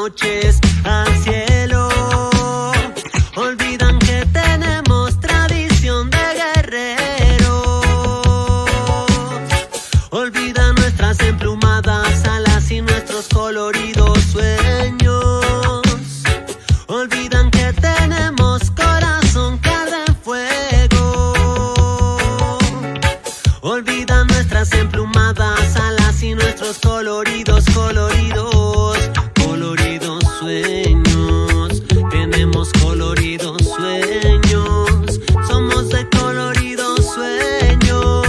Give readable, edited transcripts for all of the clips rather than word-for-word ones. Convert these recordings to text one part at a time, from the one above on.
noches al cielo. Olvidan que tenemos tradición de guerreros. Olvidan nuestras emplumadas alas y nuestros coloridos sueños. Olvidan que tenemos corazón que arde en fuego. Olvidan nuestras emplumadas alas y nuestros coloridos sueños. Tenemos coloridos sueños. Somos de coloridos sueños.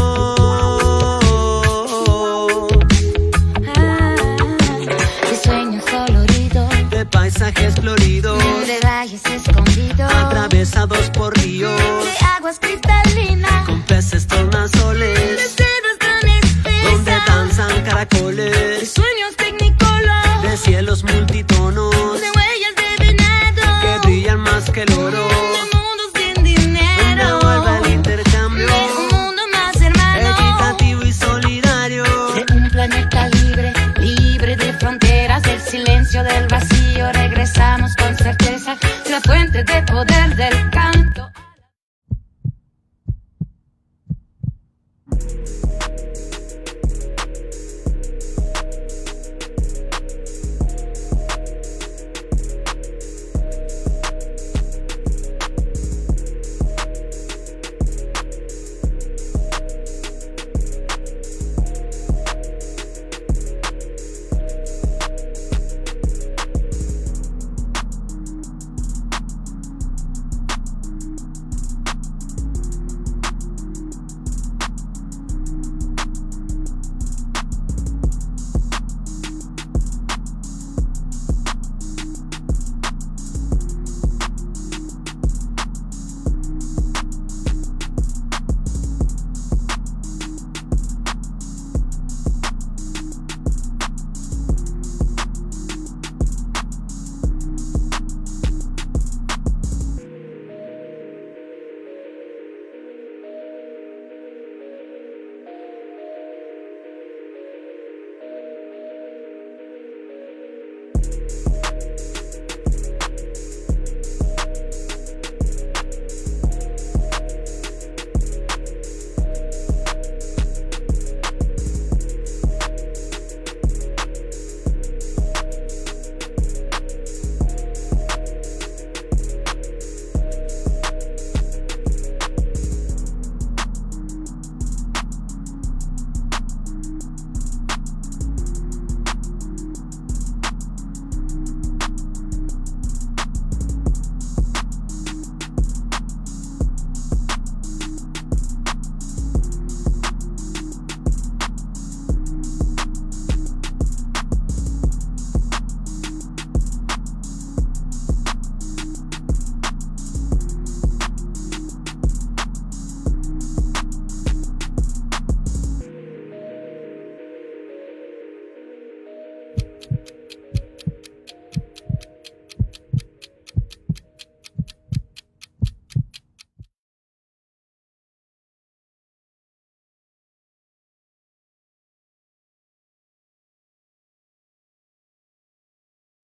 De sueños coloridos, De paisajes floridos, de valles escondidos, atravesados por ríos, de aguas cristalinas, con peces de tornasoles, selvas tan espesas, donde danzan de caracoles, sueños tecnicolor, de cielos multitonos, de huellas de venado, que brillan más que el oro, de mundos sin dinero, donde vuelve el intercambio, de un mundo más hermano, equitativo y solidario, de un planeta libre, libre de fronteras, del silencio, del vacío. Regresamos con certeza, la fuente de poder del canto.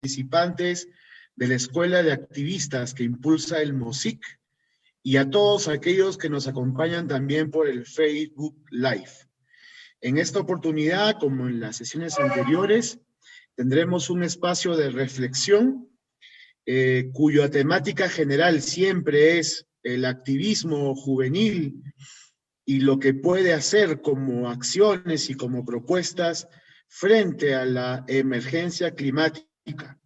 Participantes de la Escuela de Activistas que impulsa el MOSIC y a todos aquellos que nos acompañan también por el Facebook Live. En esta oportunidad, como en las sesiones anteriores, tendremos un espacio de reflexión cuya temática general siempre es el activismo juvenil y lo que puede hacer como acciones y como propuestas frente a la emergencia climática.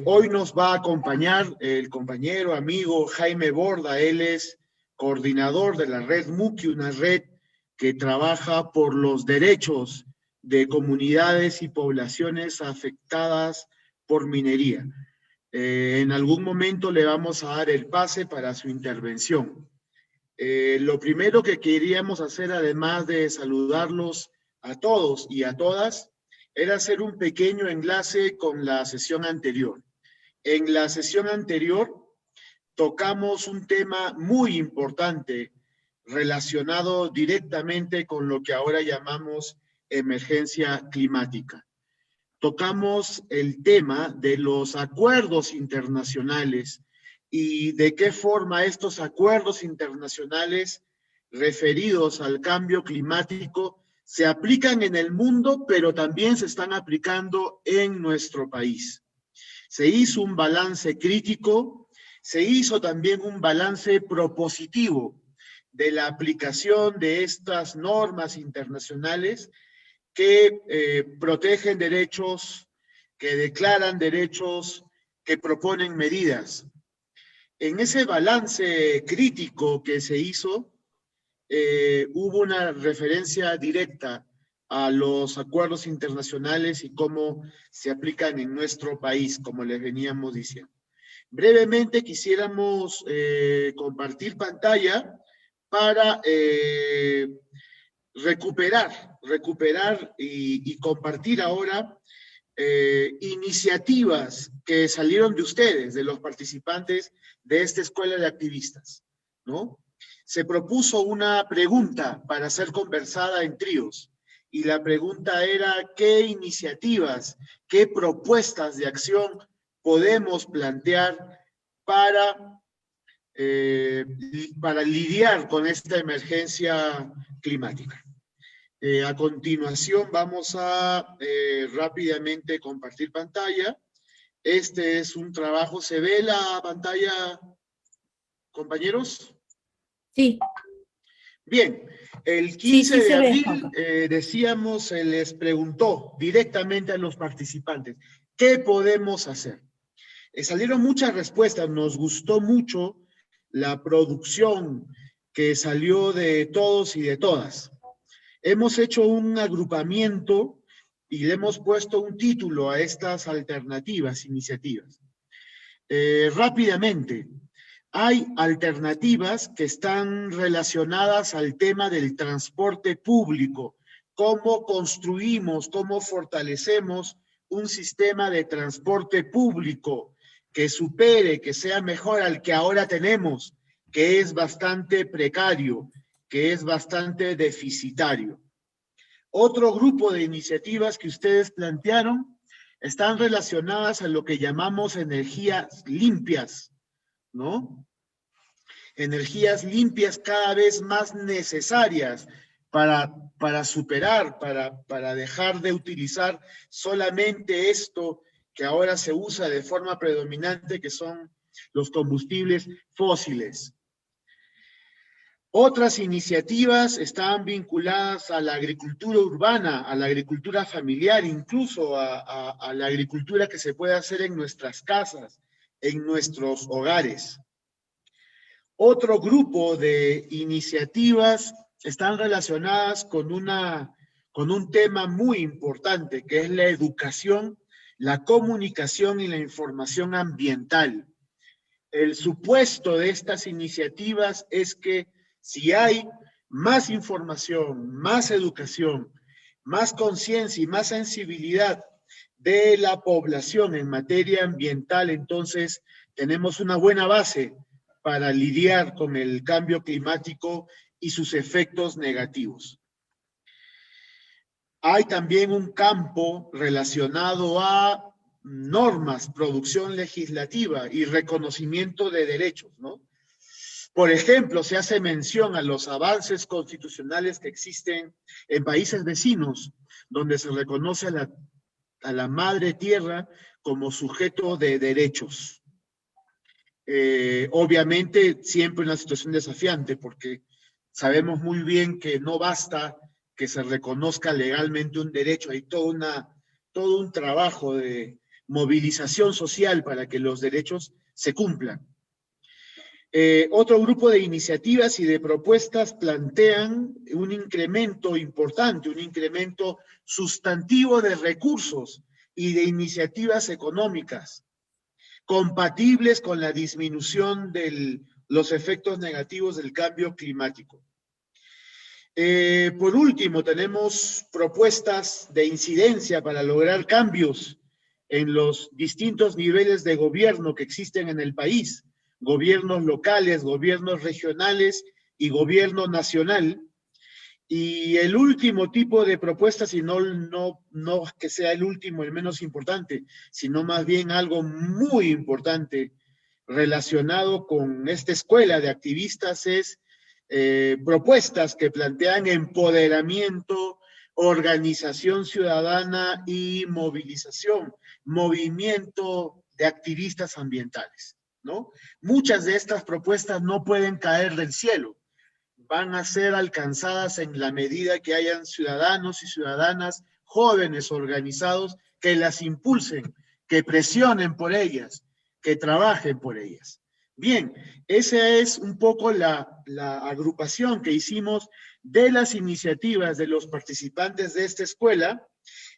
Hoy nos va a acompañar el compañero, amigo Jaime Borda. Él es coordinador de la red MUCI, una red que trabaja por los derechos de comunidades y poblaciones afectadas por minería. En algún momento le vamos a dar el pase para su intervención. Lo primero que queríamos hacer, además de saludarlos a todos y a todas, era hacer un pequeño enlace con la sesión anterior. En la sesión anterior tocamos un tema muy importante relacionado directamente con lo que ahora llamamos emergencia climática. tocamos el tema de los acuerdos internacionales y de qué forma estos acuerdos internacionales referidos al cambio climático se aplican en el mundo, pero también se están aplicando en nuestro país. Se hizo un balance crítico, se hizo también un balance propositivo de la aplicación de estas normas internacionales que protegen derechos, que declaran derechos, que proponen medidas. En ese balance crítico que se hizo, hubo una referencia directa a los acuerdos internacionales y cómo se aplican en nuestro país, como les veníamos diciendo. Brevemente quisiéramos compartir pantalla para recuperar y compartir ahora iniciativas que salieron de ustedes, de los participantes de esta escuela de activistas, ¿no? Se propuso una pregunta para ser conversada en tríos, y la pregunta era: ¿qué iniciativas, qué propuestas de acción podemos plantear para lidiar con esta emergencia climática? A continuación vamos a rápidamente compartir pantalla. Este es un trabajo. ¿Se ve la pantalla, compañeros? Sí. Bien, el 15 sí de se ve, abril, Juanjo. decíamos, se les preguntó directamente a los participantes, ¿qué podemos hacer? Salieron muchas respuestas, nos gustó mucho la producción que salió de todos y de todas. Hemos hecho un agrupamiento y le hemos puesto un título a estas alternativas, iniciativas. Rápidamente, hay alternativas que están relacionadas al tema del transporte público, cómo construimos, cómo fortalecemos un sistema de transporte público que supere, que sea mejor al que ahora tenemos, que es bastante precario, que es bastante deficitario. Otro grupo de iniciativas que ustedes plantearon están relacionadas a lo que llamamos energías limpias, ¿no? Energías limpias cada vez más necesarias para superar, para dejar de utilizar solamente esto que ahora se usa de forma predominante, que son los combustibles fósiles. Otras iniciativas están vinculadas a la agricultura urbana, a la agricultura familiar, incluso a la agricultura que se puede hacer en nuestras casas, en nuestros hogares. Otro grupo de iniciativas están relacionadas con un tema muy importante, que es la educación, la comunicación y la información ambiental. El supuesto de estas iniciativas es que si hay más información, más educación, más conciencia y más sensibilidad de la población en materia ambiental, entonces tenemos una buena base para lidiar con el cambio climático y sus efectos negativos. Hay también un campo relacionado a normas, producción legislativa y reconocimiento de derechos, ¿no? Por ejemplo, se hace mención a los avances constitucionales que existen en países vecinos, donde se reconoce a la madre tierra como sujeto de derechos. Obviamente, siempre una situación desafiante, porque sabemos muy bien que no basta que se reconozca legalmente un derecho, hay todo un trabajo de movilización social para que los derechos se cumplan. Otro grupo de iniciativas y de propuestas plantean un incremento importante, un incremento sustantivo de recursos y de iniciativas económicas compatibles con la disminución de los efectos negativos del cambio climático. Por último, tenemos propuestas de incidencia para lograr cambios en los distintos niveles de gobierno que existen en el país, gobiernos locales, gobiernos regionales y gobierno nacional, Y el último tipo de propuestas, y no que sea el último, el menos importante, sino más bien algo muy importante relacionado con esta escuela de activistas, es propuestas que plantean empoderamiento, organización ciudadana y movilización, movimiento de activistas ambientales, ¿no? Muchas de estas propuestas no pueden caer del cielo, van a ser alcanzadas en la medida que hayan ciudadanos y ciudadanas jóvenes organizados que las impulsen, que presionen por ellas, que trabajen por ellas. Bien, esa es un poco la agrupación que hicimos de las iniciativas de los participantes de esta escuela.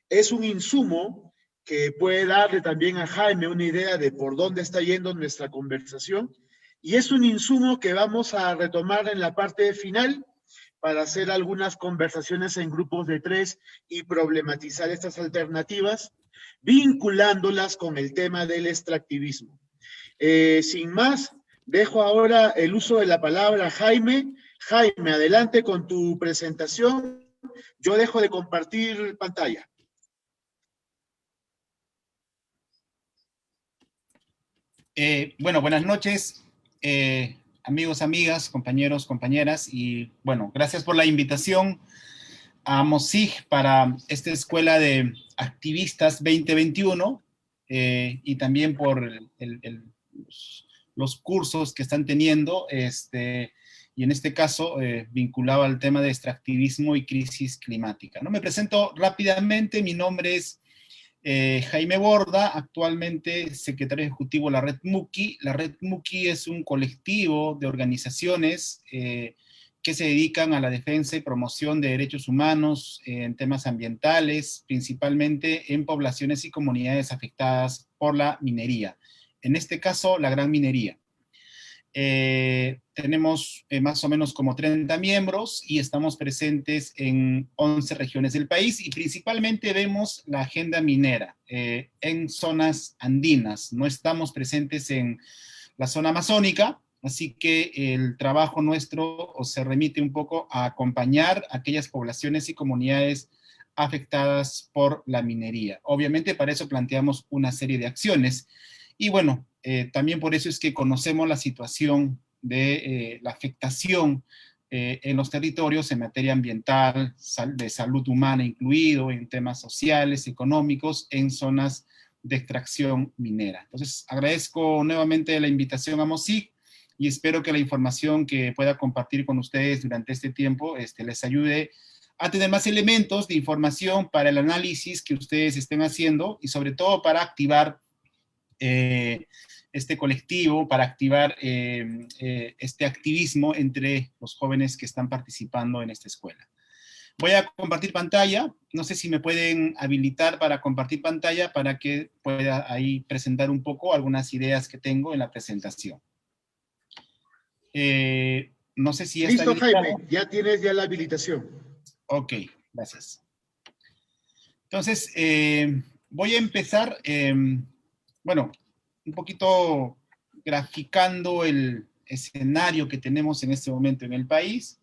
Es un insumo que puede darle también a Jaime una idea de por dónde está yendo nuestra conversación, y es un insumo que vamos a retomar en la parte final para hacer algunas conversaciones en grupos de 3 y problematizar estas alternativas, vinculándolas con el tema del extractivismo. Sin más, dejo ahora el uso de la palabra a Jaime. Jaime, adelante con tu presentación. Yo dejo de compartir pantalla. Bueno, buenas noches, amigos, amigas, compañeros, compañeras, y bueno, gracias por la invitación a MOSIG para esta Escuela de Activistas 2021 y también por los cursos que están teniendo, y en este caso vinculado al tema de extractivismo y crisis climática, ¿no? Me presento rápidamente, mi nombre es Jaime Borda, actualmente secretario ejecutivo de la Red MUCI. La Red MUCI es un colectivo de organizaciones que se dedican a la defensa y promoción de derechos humanos en temas ambientales, principalmente en poblaciones y comunidades afectadas por la minería. En este caso, la gran minería. Tenemos más o menos como 30 miembros y estamos presentes en 11 regiones del país y principalmente vemos la agenda minera en zonas andinas. No estamos presentes en la zona amazónica, así que el trabajo nuestro se remite un poco a acompañar a aquellas poblaciones y comunidades afectadas por la minería. Obviamente para eso planteamos una serie de acciones. Y bueno, también por eso es que conocemos la situación de la afectación en los territorios en materia ambiental, de salud humana incluido, en temas sociales, económicos, en zonas de extracción minera. Entonces, agradezco nuevamente la invitación a MOSIG y espero que la información que pueda compartir con ustedes durante este tiempo les ayude a tener más elementos de información para el análisis que ustedes estén haciendo y sobre todo para activar este colectivo, para activar este activismo entre los jóvenes que están participando en esta escuela. Voy a compartir pantalla, no sé si me pueden habilitar para compartir pantalla para que pueda ahí presentar un poco algunas ideas que tengo en la presentación. No sé si ya está listo, habilitado. Jaime, ya tienes la habilitación. Ok, gracias. Entonces, voy a empezar, bueno, un poquito graficando el escenario que tenemos en este momento en el país,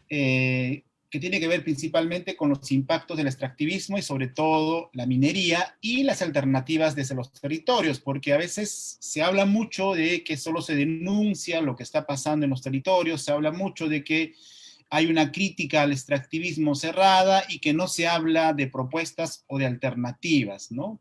que tiene que ver principalmente con los impactos del extractivismo y sobre todo la minería y las alternativas desde los territorios, porque a veces se habla mucho de que solo se denuncia lo que está pasando en los territorios, se habla mucho de que hay una crítica al extractivismo cerrada y que no se habla de propuestas o de alternativas, ¿no?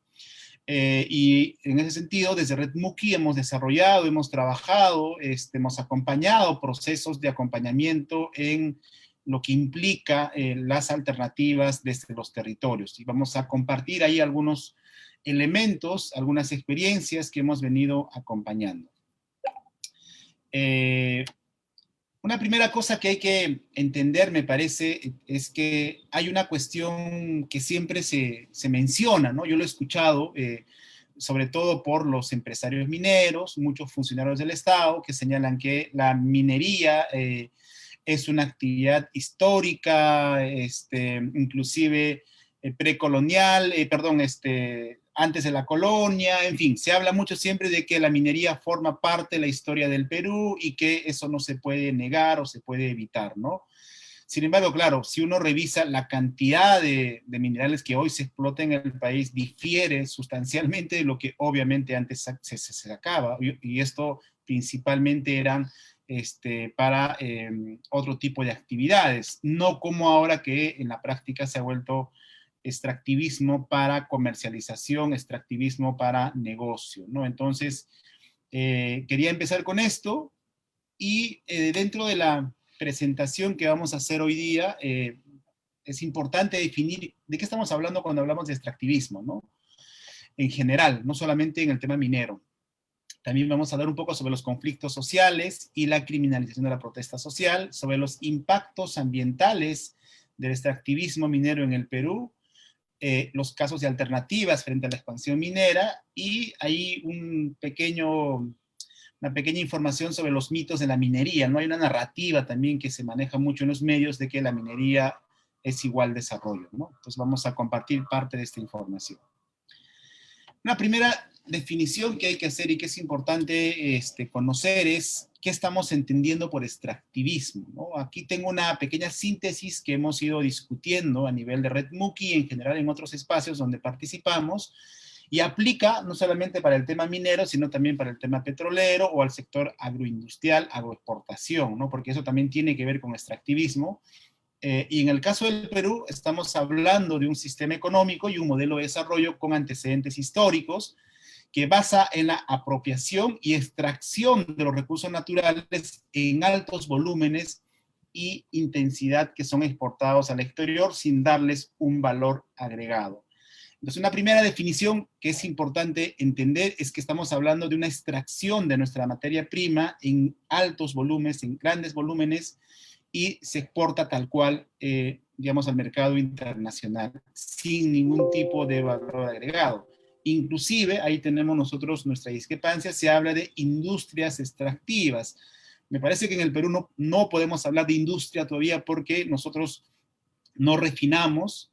Y en ese sentido, desde Red MUCI hemos desarrollado, hemos trabajado, hemos acompañado procesos de acompañamiento en lo que implica las alternativas desde los territorios. Y vamos a compartir ahí algunos elementos, algunas experiencias que hemos venido acompañando. Una primera cosa que hay que entender, me parece, es que hay una cuestión que siempre se menciona, ¿no? Yo lo he escuchado, sobre todo por los empresarios mineros, muchos funcionarios del Estado, que señalan que la minería es una actividad histórica, inclusive precolonial, antes de la colonia, en fin, se habla mucho siempre de que la minería forma parte de la historia del Perú y que eso no se puede negar o se puede evitar, ¿no? Sin embargo, claro, si uno revisa la cantidad de minerales que hoy se explota en el país, difiere sustancialmente de lo que obviamente antes se sacaba, y esto principalmente eran para otro tipo de actividades, no como ahora que en la práctica se ha vuelto extractivismo para comercialización, extractivismo para negocio, ¿no? Entonces, quería empezar con esto, y dentro de la presentación que vamos a hacer hoy día, es importante definir de qué estamos hablando cuando hablamos de extractivismo, ¿no? En general, no solamente en el tema minero. También vamos a hablar un poco sobre los conflictos sociales y la criminalización de la protesta social, sobre los impactos ambientales del extractivismo minero en el Perú, los casos de alternativas frente a la expansión minera, y hay una pequeña información sobre los mitos de la minería, ¿no? Hay una narrativa también que se maneja mucho en los medios de que la minería es igual desarrollo, ¿no? Entonces vamos a compartir parte de esta información. Una primera definición que hay que hacer y que es importante conocer es qué estamos entendiendo por extractivismo, ¿no? Aquí tengo una pequeña síntesis que hemos ido discutiendo a nivel de Red Muki y en general en otros espacios donde participamos, y aplica no solamente para el tema minero, sino también para el tema petrolero o al sector agroindustrial, agroexportación, ¿no? Porque eso también tiene que ver con extractivismo. Y en el caso del Perú, estamos hablando de un sistema económico y un modelo de desarrollo con antecedentes históricos que basa en la apropiación y extracción de los recursos naturales en altos volúmenes y intensidad que son exportados al exterior sin darles un valor agregado. Entonces, una primera definición que es importante entender es que estamos hablando de una extracción de nuestra materia prima en altos volúmenes, en grandes volúmenes, y se exporta tal cual, digamos, al mercado internacional, sin ningún tipo de valor agregado. Inclusive, ahí tenemos nosotros nuestra discrepancia, se habla de industrias extractivas. Me parece que en el Perú no podemos hablar de industria todavía porque nosotros no refinamos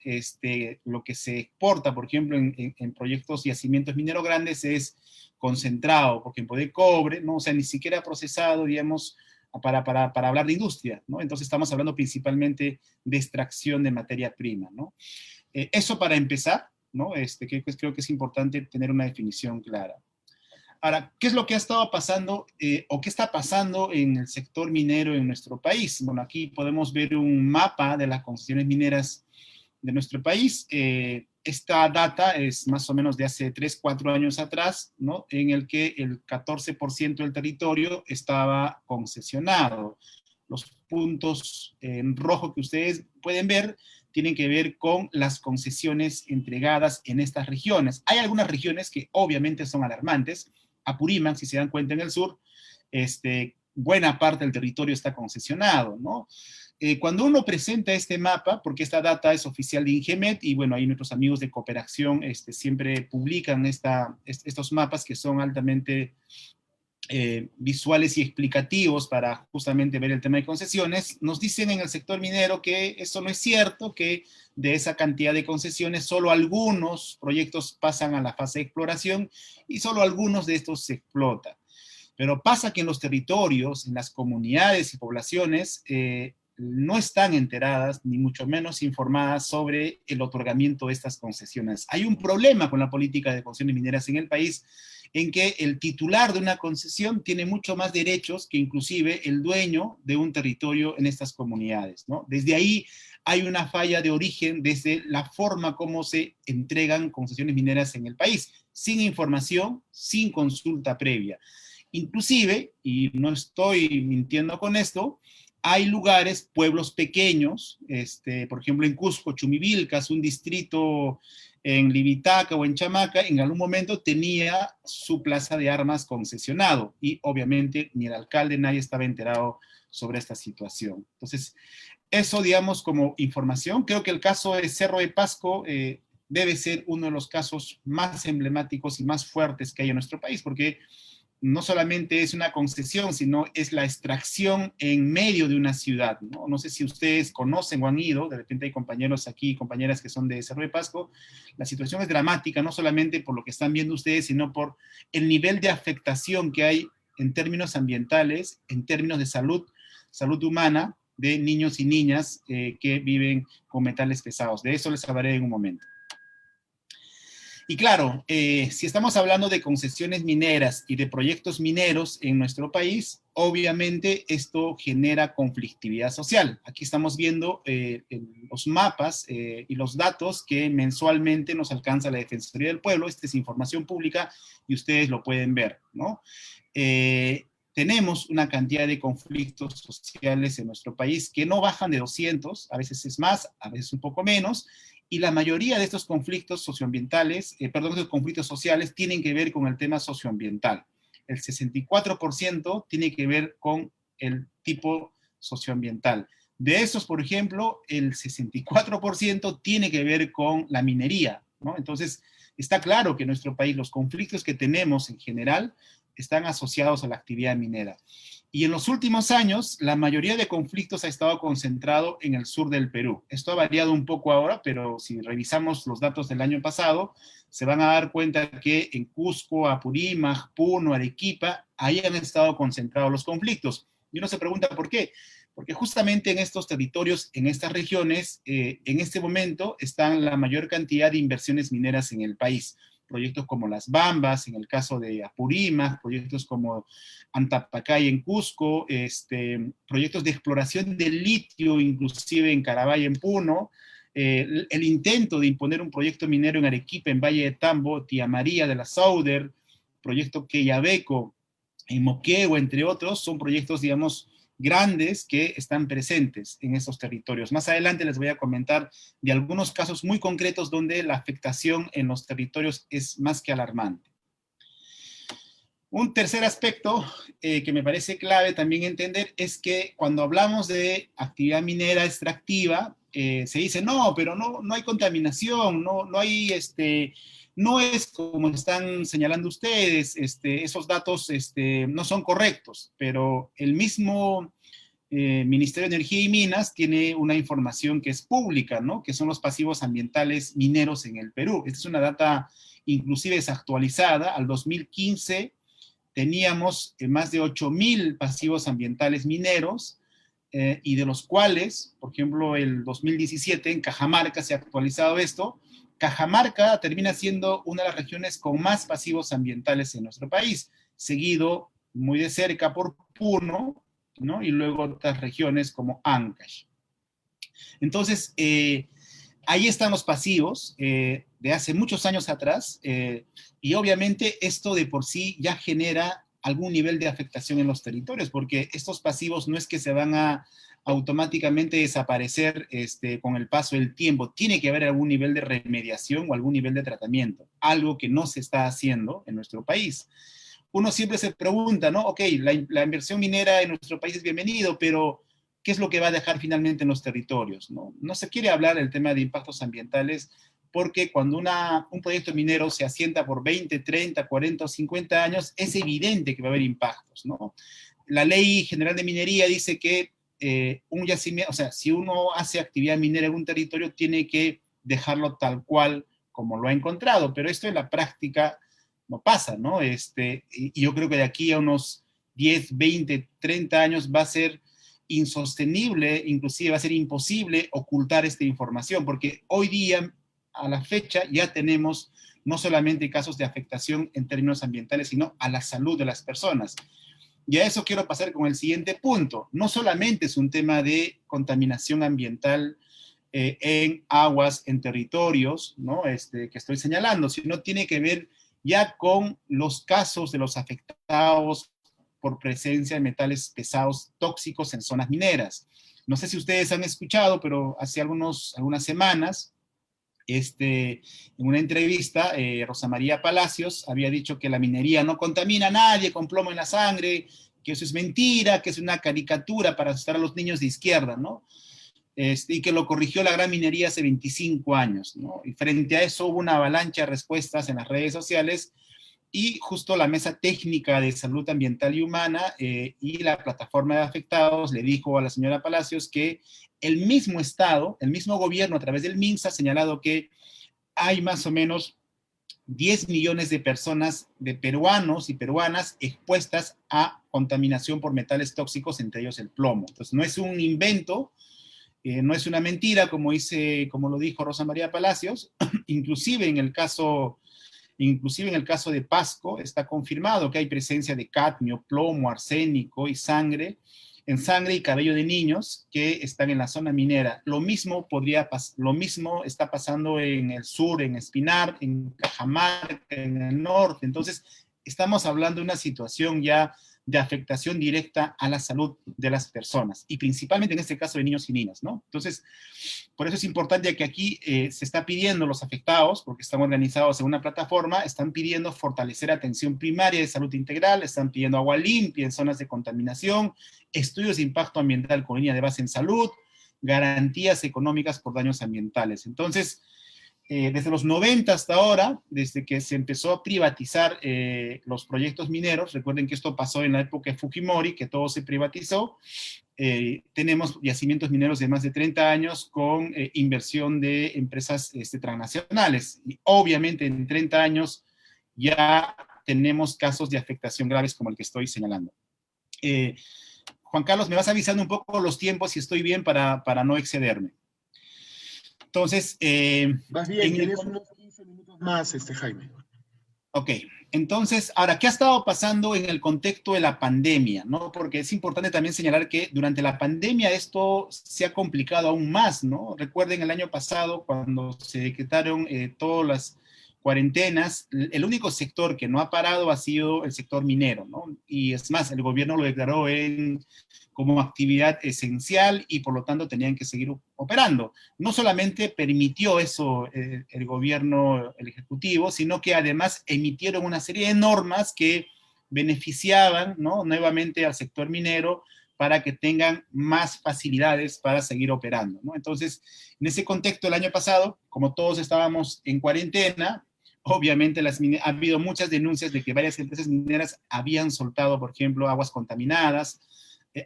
lo que se exporta, por ejemplo, en proyectos y yacimientos mineros grandes es concentrado, por ejemplo, de cobre, ¿no? O sea, ni siquiera procesado, digamos, para hablar de industria, ¿no? Entonces estamos hablando principalmente de extracción de materia prima, ¿no? Eso para empezar, ¿no? Creo que es importante tener una definición clara. Ahora, ¿qué es lo que ha estado pasando o qué está pasando en el sector minero en nuestro país? Bueno, aquí podemos ver un mapa de las concesiones mineras de nuestro país. Esta data es más o menos de hace 3, 4 años atrás, ¿no? En el que el 14% del territorio estaba concesionado. Los puntos en rojo que ustedes pueden ver tienen que ver con las concesiones entregadas en estas regiones. Hay algunas regiones que obviamente son alarmantes. Apurímac, si se dan cuenta en el sur, buena parte del territorio está concesionado, ¿no? Cuando uno presenta este mapa, porque esta data es oficial de Ingemet, y bueno, ahí nuestros amigos de Cooperación siempre publican estos mapas que son altamente visuales y explicativos para justamente ver el tema de concesiones, nos dicen en el sector minero que eso no es cierto, que de esa cantidad de concesiones solo algunos proyectos pasan a la fase de exploración y solo algunos de estos se explotan. Pero pasa que en los territorios, en las comunidades y poblaciones, no están enteradas, ni mucho menos informadas sobre el otorgamiento de estas concesiones. Hay un problema con la política de concesiones mineras en el país, en que el titular de una concesión tiene mucho más derechos que inclusive el dueño de un territorio en estas comunidades, ¿no? Desde ahí hay una falla de origen, desde la forma como se entregan concesiones mineras en el país, sin información, sin consulta previa. Inclusive, y no estoy mintiendo con esto, hay lugares, pueblos pequeños, por ejemplo en Cusco, Chumivilcas, un distrito en Libitaca o en Chamaca, en algún momento tenía su plaza de armas concesionado, y obviamente ni el alcalde, nadie estaba enterado sobre esta situación. Entonces, eso digamos como información. Creo que el caso de Cerro de Pasco debe ser uno de los casos más emblemáticos y más fuertes que hay en nuestro país, porque no solamente es una concesión, sino es la extracción en medio de una ciudad, ¿no? No sé si ustedes conocen o han ido, de repente hay compañeros aquí, compañeras que son de Cerro de Pasco. La situación es dramática, no solamente por lo que están viendo ustedes, sino por el nivel de afectación que hay en términos ambientales, en términos de salud humana, de niños y niñas que viven con metales pesados. De eso les hablaré en un momento. Y claro, si estamos hablando de concesiones mineras y de proyectos mineros en nuestro país, obviamente esto genera conflictividad social. Aquí estamos viendo los mapas y los datos que mensualmente nos alcanza la Defensoría del Pueblo. Esta es información pública y ustedes lo pueden ver, ¿no? Tenemos una cantidad de conflictos sociales en nuestro país que no bajan de 200, a veces es más, a veces un poco menos, y la mayoría de estos conflictos socioambientales, estos conflictos sociales tienen que ver con el tema socioambiental. El 64% tiene que ver con el tipo socioambiental. De estos, por ejemplo, el 64% tiene que ver con la minería, ¿no? Entonces, está claro que en nuestro país los conflictos que tenemos en general están asociados a la actividad minera. Y en los últimos años, la mayoría de conflictos ha estado concentrado en el sur del Perú. Esto ha variado un poco ahora, pero si revisamos los datos del año pasado, se van a dar cuenta que en Cusco, Apurímac, Puno, Arequipa, ahí han estado concentrados los conflictos. Y uno se pregunta por qué. Porque justamente en estos territorios, en estas regiones, en este momento están la mayor cantidad de inversiones mineras en el país. Proyectos como Las Bambas, en el caso de Apurímac, proyectos como Antapacay en Cusco, proyectos de exploración de litio, inclusive en Carabay, en Puno, el intento de imponer un proyecto minero en Arequipa, en Valle de Tambo, Tía María de la Sauder, proyecto Quellaveco, en Moquegua, entre otros, son proyectos, digamos, grandes que están presentes en esos territorios. Más adelante les voy a comentar de algunos casos muy concretos donde la afectación en los territorios es más que alarmante. Un tercer aspecto que me parece clave también entender es que cuando hablamos de actividad minera extractiva, se dice, no, pero no hay contaminación, no hay no es como están señalando ustedes, esos datos no son correctos, pero el mismo Ministerio de Energía y Minas tiene una información que es pública, ¿no? Que son los pasivos ambientales mineros en el Perú. Esta es una data inclusive desactualizada. Al 2015 teníamos más de 8.000 pasivos ambientales mineros, y de los cuales, por ejemplo, el 2017 en Cajamarca se ha actualizado esto. Cajamarca termina siendo una de las regiones con más pasivos ambientales en nuestro país, seguido muy de cerca por Puno, ¿no? Y luego otras regiones como Ancash. Entonces, ahí están los pasivos de hace muchos años atrás, y obviamente esto de por sí ya genera algún nivel de afectación en los territorios, porque estos pasivos no es que se van a automáticamente desaparecer con el paso del tiempo. Tiene que haber algún nivel de remediación o algún nivel de tratamiento, algo que no se está haciendo en nuestro país. Uno siempre se pregunta, ¿no? Ok, la inversión minera en nuestro país es bienvenido, pero ¿qué es lo que va a dejar finalmente en los territorios? No se quiere hablar del tema de impactos ambientales, porque cuando un proyecto minero se asienta por 20, 30, 40 o 50 años, es evidente que va a haber impactos, ¿no? La Ley General de Minería dice que un yacimiento, o sea, si uno hace actividad minera en un territorio, tiene que dejarlo tal cual como lo ha encontrado, pero esto en la práctica no pasa, ¿no? Y yo creo que de aquí a unos 10, 20, 30 años va a ser insostenible, inclusive va a ser imposible ocultar esta información, porque hoy día, a la fecha, ya tenemos no solamente casos de afectación en términos ambientales, sino a la salud de las personas. Y a eso quiero pasar con el siguiente punto. No solamente es un tema de contaminación ambiental en aguas, en territorios, ¿no? Que estoy señalando, sino tiene que ver ya con los casos de los afectados por presencia de metales pesados tóxicos en zonas mineras. No sé si ustedes han escuchado, pero hace algunas semanas, en una entrevista, Rosa María Palacios había dicho que la minería no contamina a nadie con plomo en la sangre, que eso es mentira, que es una caricatura para asustar a los niños de izquierda, ¿no? Y que lo corrigió la gran minería hace 25 años, ¿no? Y frente a eso hubo una avalancha de respuestas en las redes sociales, y justo la Mesa Técnica de Salud Ambiental y Humana y la Plataforma de Afectados le dijo a la señora Palacios que el mismo Estado, el mismo gobierno a través del MINSA ha señalado que hay más o menos 10 millones de personas, de peruanos y peruanas expuestas a contaminación por metales tóxicos, entre ellos el plomo. Entonces no es un invento, no es una mentira, como lo dijo Rosa María Palacios. Inclusive en el caso de Pasco está confirmado que hay presencia de cadmio, plomo, arsénico y sangre y cabello de niños que están en la zona minera. Lo mismo está pasando en el sur, en Espinar, en Cajamarca, en el norte. Entonces, estamos hablando de una situación ya de afectación directa a la salud de las personas, y principalmente en este caso de niños y niñas, ¿no? Entonces, por eso es importante que aquí se está pidiendo los afectados, porque están organizados en una plataforma, están pidiendo fortalecer atención primaria de salud integral, están pidiendo agua limpia en zonas de contaminación, estudios de impacto ambiental con línea de base en salud, garantías económicas por daños ambientales. Entonces, desde los 90 hasta ahora, desde que se empezó a privatizar los proyectos mineros, recuerden que esto pasó en la época de Fujimori, que todo se privatizó, tenemos yacimientos mineros de más de 30 años con inversión de empresas transnacionales. Y obviamente en 30 años ya tenemos casos de afectación graves como el que estoy señalando. Juan Carlos, me vas avisando un poco los tiempos si estoy bien para no excederme. Entonces, vas bien, tienes unos 15 minutos más, Jaime. Ok, entonces, ahora, ¿qué ha estado pasando en el contexto de la pandemia? ¿No? Porque es importante también señalar que durante la pandemia esto se ha complicado aún más, ¿no? Recuerden el año pasado cuando se decretaron todas las cuarentenas, el único sector que no ha parado ha sido el sector minero, ¿no? Y es más, el gobierno lo declaró como actividad esencial y por lo tanto tenían que seguir operando. No solamente permitió eso el gobierno, el ejecutivo, sino que además emitieron una serie de normas que beneficiaban, ¿no?, nuevamente al sector minero para que tengan más facilidades para seguir operando, ¿no? Entonces, en ese contexto, el año pasado, como todos estábamos en cuarentena, obviamente ha habido muchas denuncias de que varias empresas mineras habían soltado, por ejemplo, aguas contaminadas.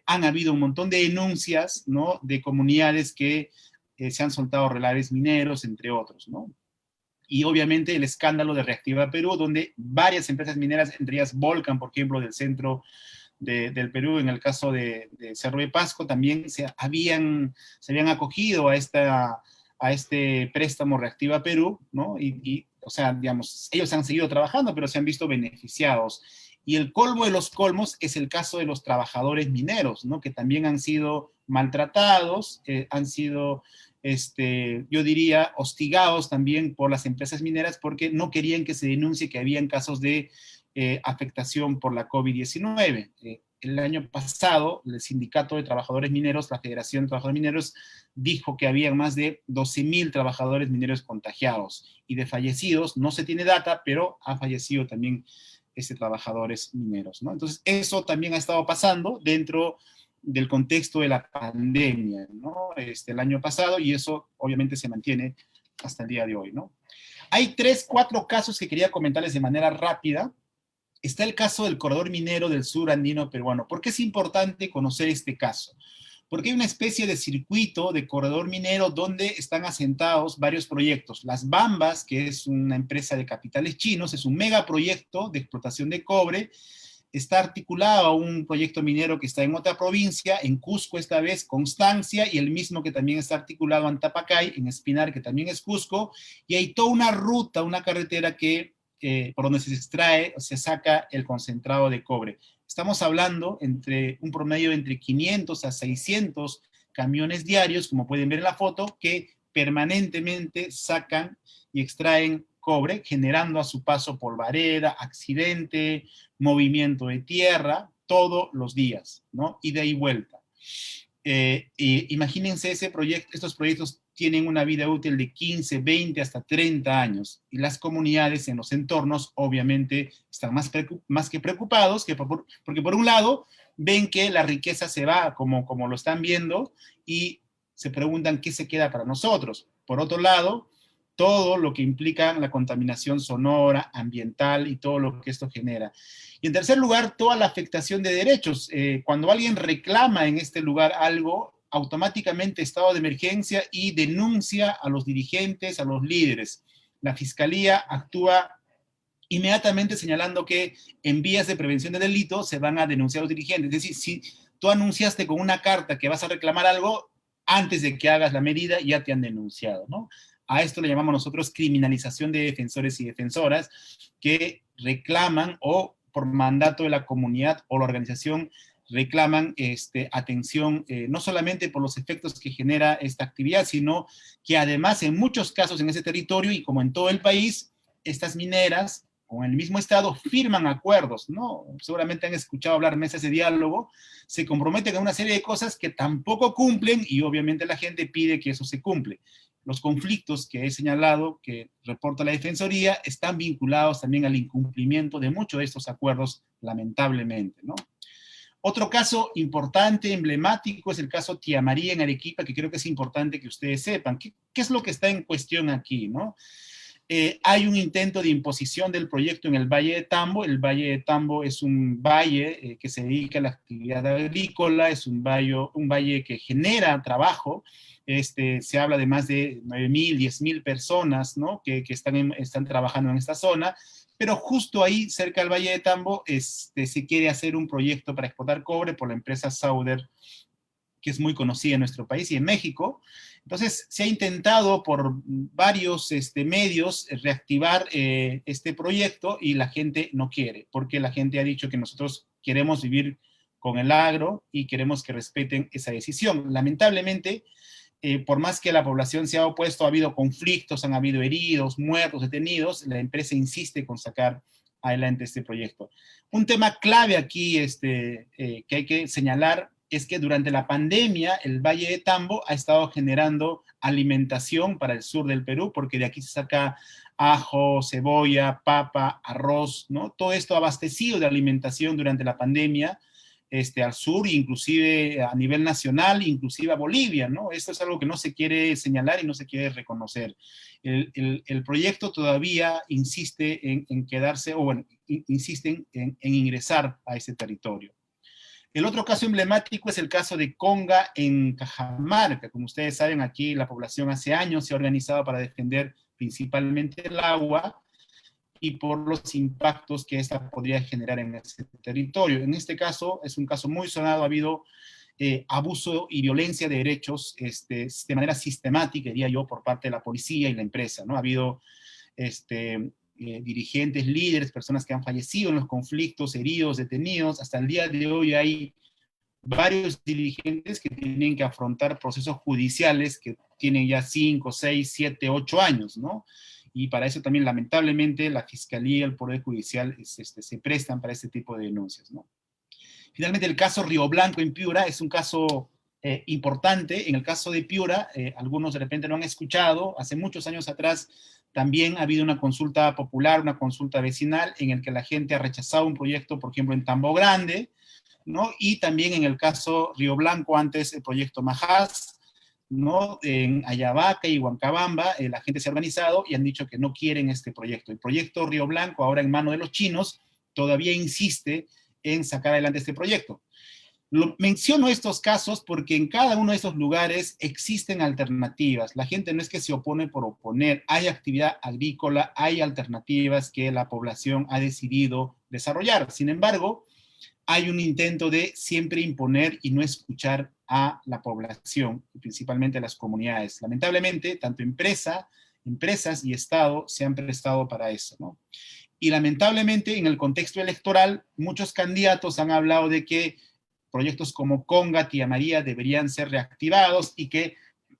Han habido un montón de denuncias, ¿no?, de comunidades que se han soltado relaves mineros, entre otros, ¿no? Y obviamente el escándalo de Reactiva Perú, donde varias empresas mineras, entre ellas Volcan, por ejemplo, del centro del Perú, en el caso de Cerro de Pasco, también se habían acogido a este préstamo Reactiva Perú, ¿no? O sea, digamos, ellos han seguido trabajando, pero se han visto beneficiados. Y el colmo de los colmos es el caso de los trabajadores mineros, ¿no?, que también han sido maltratados, han sido, yo diría, hostigados también por las empresas mineras porque no querían que se denuncie que habían casos de afectación por la COVID-19. El año pasado, el Sindicato de Trabajadores Mineros, la Federación de Trabajadores Mineros, dijo que había más de 12,000 trabajadores mineros contagiados. Y de fallecidos, no se tiene data, pero han fallecido también trabajadores mineros, ¿no? Entonces, eso también ha estado pasando dentro del contexto de la pandemia, ¿no? El año pasado, y eso obviamente se mantiene hasta el día de hoy, ¿no? Hay 4 casos que quería comentarles de manera rápida. Está el caso del corredor minero del sur andino peruano. ¿Por qué es importante conocer este caso? Porque hay una especie de circuito de corredor minero donde están asentados varios proyectos. Las Bambas, que es una empresa de capitales chinos, es un megaproyecto de explotación de cobre, está articulado a un proyecto minero que está en otra provincia, en Cusco esta vez, Constancia, y el mismo que también está articulado en Tapacay, en Espinar, que también es Cusco, y hay toda una ruta, una carretera por donde se extrae, se saca el concentrado de cobre. Estamos hablando entre un promedio entre 500 a 600 camiones diarios, como pueden ver en la foto, que permanentemente sacan y extraen cobre, generando a su paso polvareda, accidente, movimiento de tierra, todos los días, ¿no? Ida y vuelta. Imagínense estos proyectos tienen una vida útil de 15, 20, hasta 30 años, y las comunidades en los entornos obviamente están más que preocupados, porque por un lado ven que la riqueza se va como lo están viendo, y se preguntan qué se queda para nosotros. Por otro lado, todo lo que implica la contaminación sonora, ambiental y todo lo que esto genera. Y en tercer lugar, toda la afectación de derechos. Cuando alguien reclama en este lugar algo, automáticamente estado de emergencia y denuncia a los dirigentes, a los líderes. La fiscalía actúa inmediatamente señalando que en vías de prevención de delito se van a denunciar los dirigentes. Es decir, si tú anunciaste con una carta que vas a reclamar algo, antes de que hagas la medida ya te han denunciado, ¿no? A esto le llamamos nosotros criminalización de defensores y defensoras que reclaman o por mandato de la comunidad o la organización reclaman atención, no solamente por los efectos que genera esta actividad, sino que además en muchos casos en ese territorio y como en todo el país, estas mineras con el mismo Estado firman acuerdos, ¿no? Seguramente han escuchado hablar mesas de diálogo, se comprometen a una serie de cosas que tampoco cumplen y obviamente la gente pide que eso se cumple. Los conflictos que he señalado, que reporta la Defensoría, están vinculados también al incumplimiento de muchos de estos acuerdos, lamentablemente, ¿no? Otro caso importante, emblemático, es el caso Tía María en Arequipa, que creo que es importante que ustedes sepan. ¿Qué es lo que está en cuestión aquí, no? Hay un intento de imposición del proyecto en el Valle de Tambo. El Valle de Tambo es un valle que se dedica a la actividad agrícola, es un valle que genera trabajo. Se habla de más de 9.000, 10.000 personas, ¿no? que están trabajando en esta zona, pero justo ahí, cerca del Valle de Tambo, se quiere hacer un proyecto para explotar cobre por la empresa Sauder, que es muy conocida en nuestro país y en México. Entonces, se ha intentado por varios medios reactivar este proyecto y la gente no quiere, porque la gente ha dicho que nosotros queremos vivir con el agro y queremos que respeten esa decisión. Lamentablemente, por más que la población se ha opuesto, ha habido conflictos, han habido heridos, muertos, detenidos, la empresa insiste con sacar adelante este proyecto. Un tema clave aquí que hay que señalar es que durante la pandemia el Valle de Tambo ha estado generando alimentación para el sur del Perú, porque de aquí se saca ajo, cebolla, papa, arroz, ¿no? Todo esto abastecido de alimentación durante la pandemia al sur, inclusive a nivel nacional, inclusive a Bolivia, ¿no? Esto es algo que no se quiere señalar y no se quiere reconocer. El proyecto todavía insiste en quedarse, o bueno, insisten en ingresar a ese territorio. El otro caso emblemático es el caso de Conga en Cajamarca. Como ustedes saben, aquí la población hace años se ha organizado para defender principalmente el agua y por los impactos que esta podría generar en ese territorio. En este caso, es un caso muy sonado, ha habido abuso y violencia de derechos de manera sistemática, diría yo, por parte de la policía y la empresa, ¿no? Ha habido dirigentes, líderes, personas que han fallecido en los conflictos, heridos, detenidos. Hasta el día de hoy hay varios dirigentes que tienen que afrontar procesos judiciales que tienen ya 5, 6, 7, 8 años, ¿no? Y para eso también, lamentablemente, la Fiscalía y el Poder Judicial se prestan para este tipo de denuncias, ¿no? Finalmente, el caso Río Blanco en Piura es un caso importante. En el caso de Piura, algunos de repente lo han escuchado, hace muchos años atrás también ha habido una consulta popular, una consulta vecinal, en el que la gente ha rechazado un proyecto, por ejemplo, en Tambo Grande, ¿no? Y también en el caso Río Blanco, antes el proyecto Majás, ¿no? En Ayabaca y Huancabamba, la gente se ha organizado y han dicho que no quieren este proyecto. El proyecto Río Blanco, ahora en manos de los chinos, todavía insiste en sacar adelante este proyecto. Menciono estos casos porque en cada uno de estos lugares existen alternativas. La gente no es que se opone por oponer, hay actividad agrícola, hay alternativas que la población ha decidido desarrollar. Sin embargo, hay un intento de siempre imponer y no escuchar a la población, principalmente a las comunidades. Lamentablemente, tanto empresas y Estado se han prestado para eso, ¿no? Y lamentablemente, en el contexto electoral, muchos candidatos han hablado de que proyectos como Conga, Tía María deberían ser reactivados y que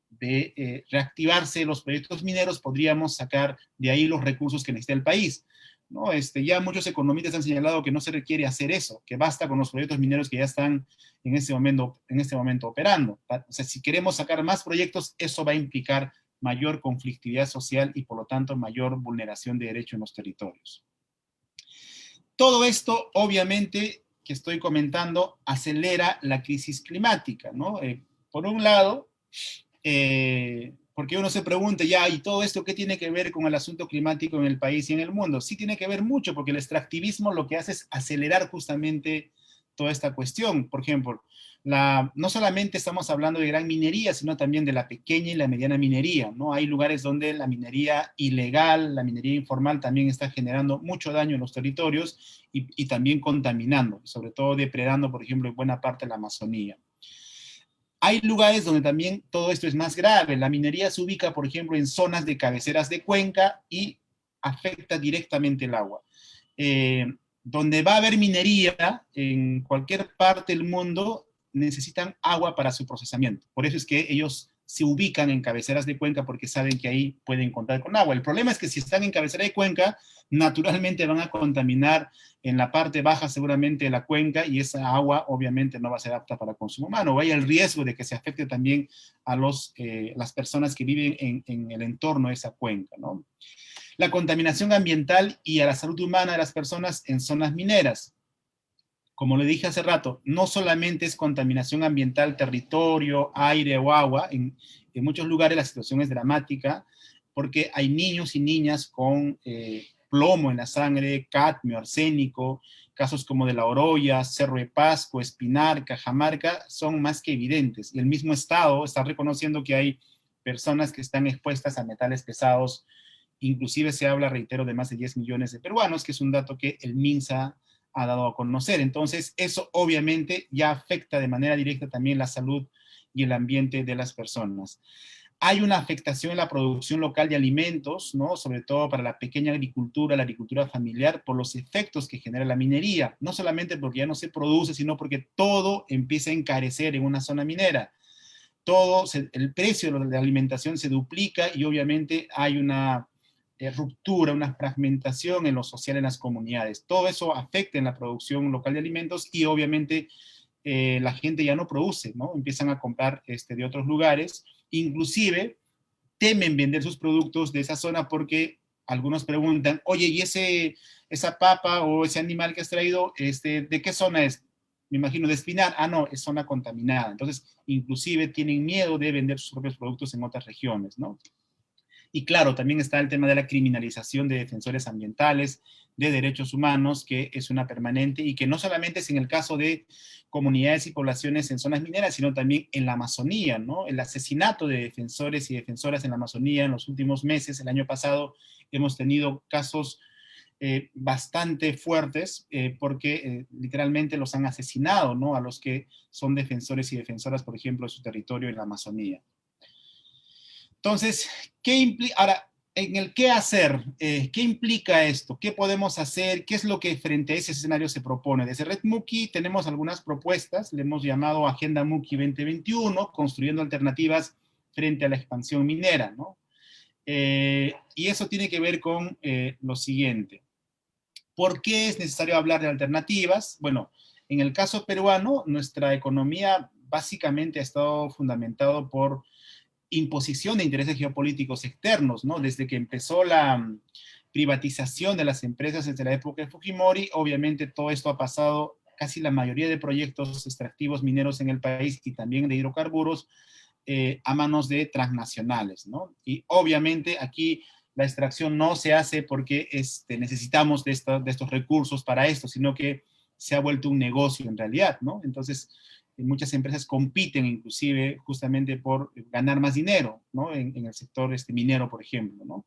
de reactivarse los proyectos mineros podríamos sacar de ahí los recursos que necesita el país, ¿no? Ya muchos economistas han señalado que no se requiere hacer eso, que basta con los proyectos mineros que ya están en este momento operando. O sea, si queremos sacar más proyectos, eso va a implicar mayor conflictividad social y por lo tanto mayor vulneración de derechos en los territorios. Todo esto, obviamente, que estoy comentando, acelera la crisis climática, ¿no? Por un lado, porque uno se pregunta, ya, ¿y todo esto qué tiene que ver con el asunto climático en el país y en el mundo? Sí tiene que ver mucho, porque el extractivismo lo que hace es acelerar justamente toda esta cuestión. Por ejemplo, no solamente estamos hablando de gran minería, sino también de la pequeña y la mediana minería, ¿no? Hay lugares donde la minería ilegal, la minería informal también está generando mucho daño en los territorios y también contaminando, sobre todo depredando, por ejemplo, en buena parte de la Amazonía. Hay lugares donde también todo esto es más grave. La minería se ubica, por ejemplo, en zonas de cabeceras de cuenca y afecta directamente el agua. Donde va a haber minería en cualquier parte del mundo, necesitan agua para su procesamiento. Por eso es que ellos se ubican en cabeceras de cuenca porque saben que ahí pueden contar con agua. El problema es que si están en cabecera de cuenca, naturalmente van a contaminar en la parte baja seguramente de la cuenca y esa agua obviamente no va a ser apta para consumo humano. Hay el riesgo de que se afecte también a las personas que viven en el entorno de esa cuenca, ¿no? La contaminación ambiental y a la salud humana de las personas en zonas mineras. Como le dije hace rato, no solamente es contaminación ambiental, territorio, aire o agua. En muchos lugares la situación es dramática porque hay niños y niñas con plomo en la sangre, cadmio, arsénico, casos como de La Oroya, Cerro de Pasco, Espinar, Cajamarca, son más que evidentes. Y el mismo Estado está reconociendo que hay personas que están expuestas a metales pesados. Inclusive se habla, reitero, de más de 10 millones de peruanos, que es un dato que el MINSA ha dado a conocer. Entonces, eso obviamente ya afecta de manera directa también la salud y el ambiente de las personas. Hay una afectación en la producción local de alimentos, ¿no? Sobre todo para la pequeña agricultura, la agricultura familiar, por los efectos que genera la minería. No solamente porque ya no se produce, sino porque todo empieza a encarecer en una zona minera. El precio de la alimentación se duplica y obviamente hay una ruptura, una fragmentación en lo social en las comunidades. Todo eso afecta en la producción local de alimentos y obviamente la gente ya no produce, ¿no? Empiezan a comprar de otros lugares, inclusive temen vender sus productos de esa zona porque algunos preguntan, oye, ¿y esa papa o ese animal que has traído, de qué zona es? Me imagino de Espinar. Ah, no, es zona contaminada. Entonces, inclusive tienen miedo de vender sus propios productos en otras regiones, ¿no? Y claro, también está el tema de la criminalización de defensores ambientales, de derechos humanos, que es una permanente y que no solamente es en el caso de comunidades y poblaciones en zonas mineras, sino también en la Amazonía, ¿no? El asesinato de defensores y defensoras en la Amazonía en los últimos meses, el año pasado, hemos tenido casos bastante fuertes porque literalmente los han asesinado, ¿no? A los que son defensores y defensoras, por ejemplo, de su territorio en la Amazonía. Entonces, ahora, en el qué hacer, ¿qué implica esto? ¿Qué podemos hacer? ¿Qué es lo que frente a ese escenario se propone? Desde Red Muki tenemos algunas propuestas, le hemos llamado Agenda Muki 2021, construyendo alternativas frente a la expansión minera, ¿no? Y eso tiene que ver con lo siguiente. ¿Por qué es necesario hablar de alternativas? Bueno, en el caso peruano, nuestra economía básicamente ha estado fundamentado por imposición de intereses geopolíticos externos, ¿no? Desde que empezó la privatización de las empresas desde la época de Fujimori, obviamente todo esto ha pasado, casi la mayoría de proyectos extractivos mineros en el país y también de hidrocarburos a manos de transnacionales, ¿no? Y obviamente aquí la extracción no se hace porque necesitamos de estos recursos para esto, sino que se ha vuelto un negocio en realidad, ¿no? Entonces, muchas empresas compiten inclusive justamente por ganar más dinero, ¿no? En el sector minero, por ejemplo, ¿no?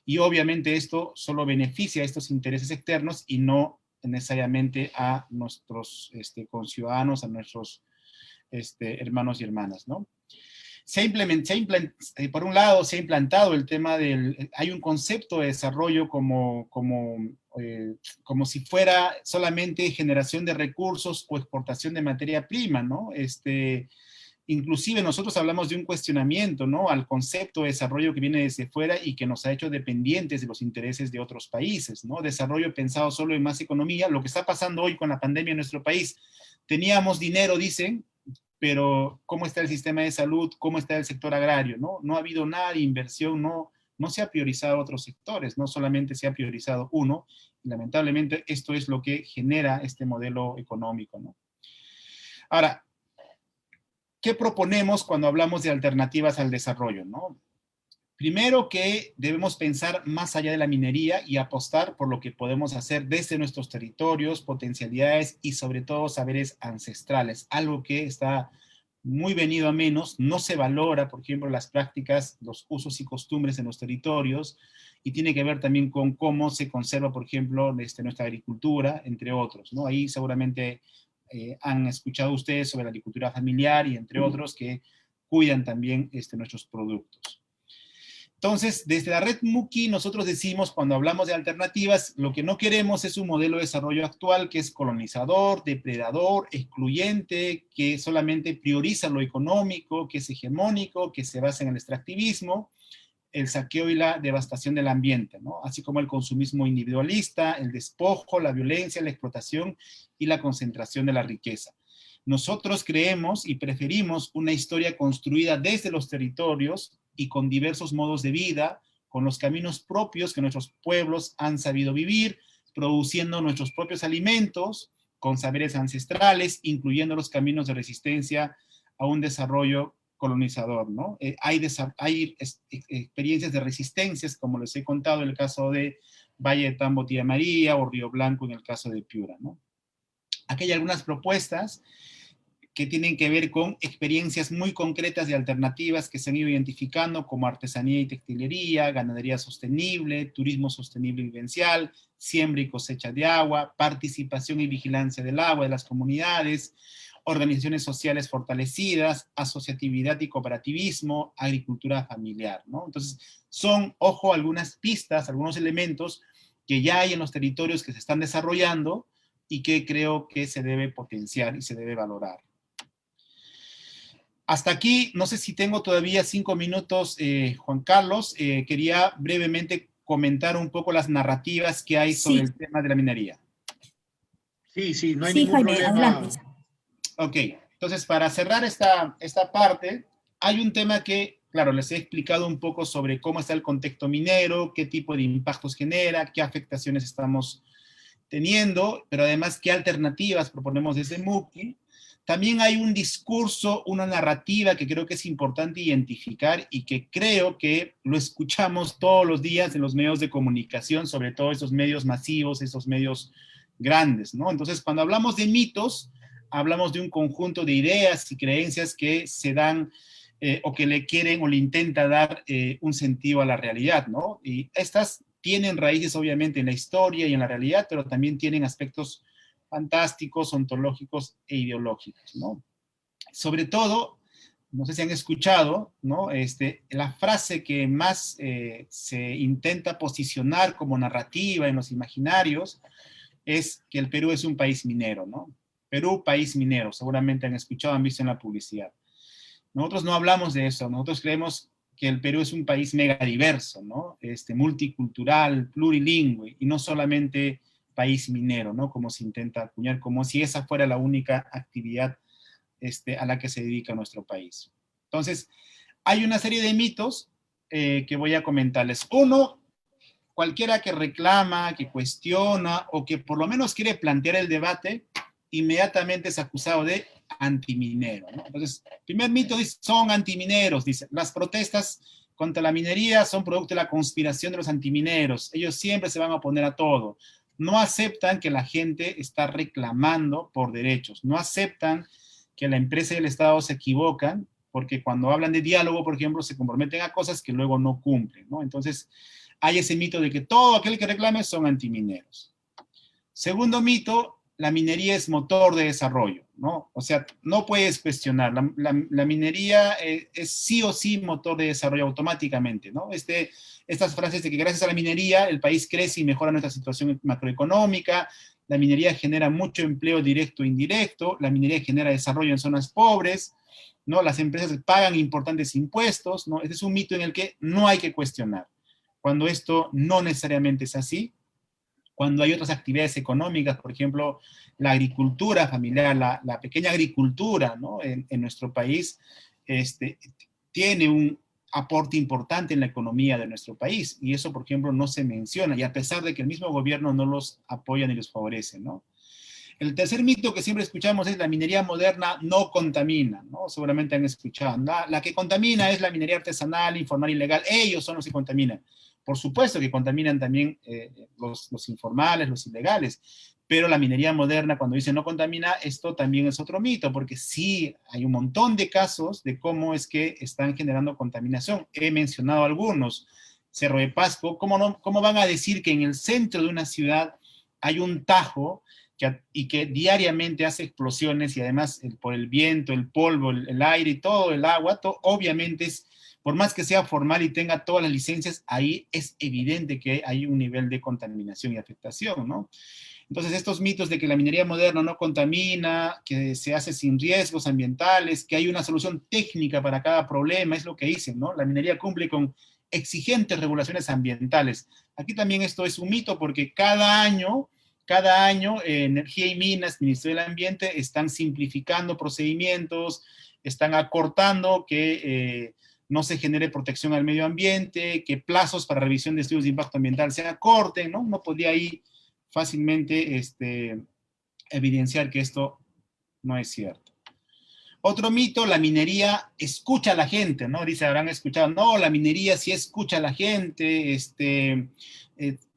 Y obviamente esto solo beneficia a estos intereses externos y no necesariamente a nuestros conciudadanos, a nuestros hermanos y hermanas, ¿no? Por un lado, se ha implantado el tema hay un concepto de desarrollo como si fuera solamente generación de recursos o exportación de materia prima, ¿no? Inclusive nosotros hablamos de un cuestionamiento, ¿no? Al concepto de desarrollo que viene desde fuera y que nos ha hecho dependientes de los intereses de otros países, ¿no? Desarrollo pensado solo en más economía. Lo que está pasando hoy con la pandemia en nuestro país, teníamos dinero, dicen, pero ¿cómo está el sistema de salud? ¿Cómo está el sector agrario? No ha habido nada de inversión, no se ha priorizado otros sectores, no solamente se ha priorizado uno, y lamentablemente esto es lo que genera este modelo económico, ¿no? Ahora, ¿qué proponemos cuando hablamos de alternativas al desarrollo, ¿no? Primero que debemos pensar más allá de la minería y apostar por lo que podemos hacer desde nuestros territorios, potencialidades y sobre todo saberes ancestrales, algo que está muy venido a menos, no se valora, por ejemplo, las prácticas, los usos y costumbres en los territorios, y tiene que ver también con cómo se conserva, por ejemplo, nuestra agricultura, entre otros, ¿no? Ahí seguramente han escuchado ustedes sobre la agricultura familiar y entre otros que cuidan también nuestros productos. Entonces, desde la red Muki, nosotros decimos, cuando hablamos de alternativas, lo que no queremos es un modelo de desarrollo actual que es colonizador, depredador, excluyente, que solamente prioriza lo económico, que es hegemónico, que se basa en el extractivismo, el saqueo y la devastación del ambiente, ¿no? Así como el consumismo individualista, el despojo, la violencia, la explotación y la concentración de la riqueza. Nosotros creemos y preferimos una historia construida desde los territorios y con diversos modos de vida, con los caminos propios que nuestros pueblos han sabido vivir, produciendo nuestros propios alimentos, con saberes ancestrales, incluyendo los caminos de resistencia a un desarrollo colonizador, ¿no? Hay experiencias de resistencias, como les he contado, en el caso de Valle de Tambo, Tía María, o Río Blanco, en el caso de Piura, ¿no? Aquí hay algunas propuestas que tienen que ver con experiencias muy concretas de alternativas que se han ido identificando, como artesanía y textilería, ganadería sostenible, turismo sostenible y vivencial, siembra y cosecha de agua, participación y vigilancia del agua de las comunidades, organizaciones sociales fortalecidas, asociatividad y cooperativismo, agricultura familiar, ¿no? Entonces, son, ojo, algunas pistas, algunos elementos que ya hay en los territorios que se están desarrollando y que creo que se debe potenciar y se debe valorar. Hasta aquí, no sé si tengo todavía 5 minutos, Juan Carlos. Quería brevemente comentar un poco las narrativas que hay sobre el tema de la minería. Sí, no hay ningún problema. Adelante. Ok, entonces para cerrar esta parte, hay un tema que, claro, les he explicado un poco sobre cómo está el contexto minero, qué tipo de impactos genera, qué afectaciones estamos teniendo, pero además qué alternativas proponemos desde Muki. También hay un discurso, una narrativa que creo que es importante identificar y que creo que lo escuchamos todos los días en los medios de comunicación, sobre todo esos medios masivos, esos medios grandes, ¿no? Entonces, cuando hablamos de mitos, hablamos de un conjunto de ideas y creencias que se dan o que le quieren o le intenta dar un sentido a la realidad, ¿no? Y estas tienen raíces obviamente en la historia y en la realidad, pero también tienen aspectos fantásticos, ontológicos e ideológicos, ¿no? Sobre todo, no sé si han escuchado, ¿no? La frase que más se intenta posicionar como narrativa en los imaginarios es que el Perú es un país minero, ¿no? Perú, país minero, seguramente han escuchado, han visto en la publicidad. Nosotros no hablamos de eso, nosotros creemos que el Perú es un país megadiverso, ¿no? Multicultural, plurilingüe, y no solamente país minero, ¿no? Como se intenta acuñar, como si esa fuera la única actividad a la que se dedica nuestro país. Entonces, hay una serie de mitos que voy a comentarles. Uno, cualquiera que reclama, que cuestiona, o que por lo menos quiere plantear el debate, inmediatamente es acusado de antiminero, ¿no? Entonces, primer mito dice, son antimineros, dice, las protestas contra la minería son producto de la conspiración de los antimineros, ellos siempre se van a oponer a todo. No aceptan que la gente está reclamando por derechos, no aceptan que la empresa y el Estado se equivocan, porque cuando hablan de diálogo, por ejemplo, se comprometen a cosas que luego no cumplen, ¿no? Entonces, hay ese mito de que todo aquel que reclame son antimineros. Segundo mito, la minería es motor de desarrollo, ¿no? O sea, no puedes cuestionar, la minería es sí o sí motor de desarrollo automáticamente, ¿no? Estas frases de que gracias a la minería el país crece y mejora nuestra situación macroeconómica, la minería genera mucho empleo directo e indirecto, la minería genera desarrollo en zonas pobres, ¿no? Las empresas pagan importantes impuestos, ¿no? Este es un mito en el que no hay que cuestionar. Cuando esto no necesariamente es así, cuando hay otras actividades económicas, por ejemplo, la agricultura familiar, la pequeña agricultura, ¿no? en nuestro país, tiene un aporte importante en la economía de nuestro país, y eso, por ejemplo, no se menciona, y a pesar de que el mismo gobierno no los apoya ni los favorece, ¿no? El tercer mito que siempre escuchamos es la minería moderna no contamina, ¿no? Seguramente han escuchado. La que contamina es la minería artesanal, informal, ilegal. Ellos son los que contaminan. Por supuesto que contaminan también los informales, los ilegales, pero la minería moderna, cuando dice no contamina, esto también es otro mito, porque sí hay un montón de casos de cómo es que están generando contaminación. He mencionado algunos. Cerro de Pasco, ¿cómo van a decir que en el centro de una ciudad hay un tajo y que diariamente hace explosiones y además por el viento, el polvo, el aire y todo el agua, obviamente por más que sea formal y tenga todas las licencias, ahí es evidente que hay un nivel de contaminación y afectación, ¿no? Entonces estos mitos de que la minería moderna no contamina, que se hace sin riesgos ambientales, que hay una solución técnica para cada problema, es lo que dicen, ¿no? La minería cumple con exigentes regulaciones ambientales. Aquí también esto es un mito porque cada año Energía y Minas, Ministerio del Ambiente, están simplificando procedimientos, están acortando que no se genere protección al medio ambiente, que plazos para revisión de estudios de impacto ambiental se acorten, ¿no? Uno podría ahí fácilmente evidenciar que esto no es cierto. Otro mito, la minería escucha a la gente, ¿no? Dice, habrán escuchado, no, la minería sí escucha a la gente,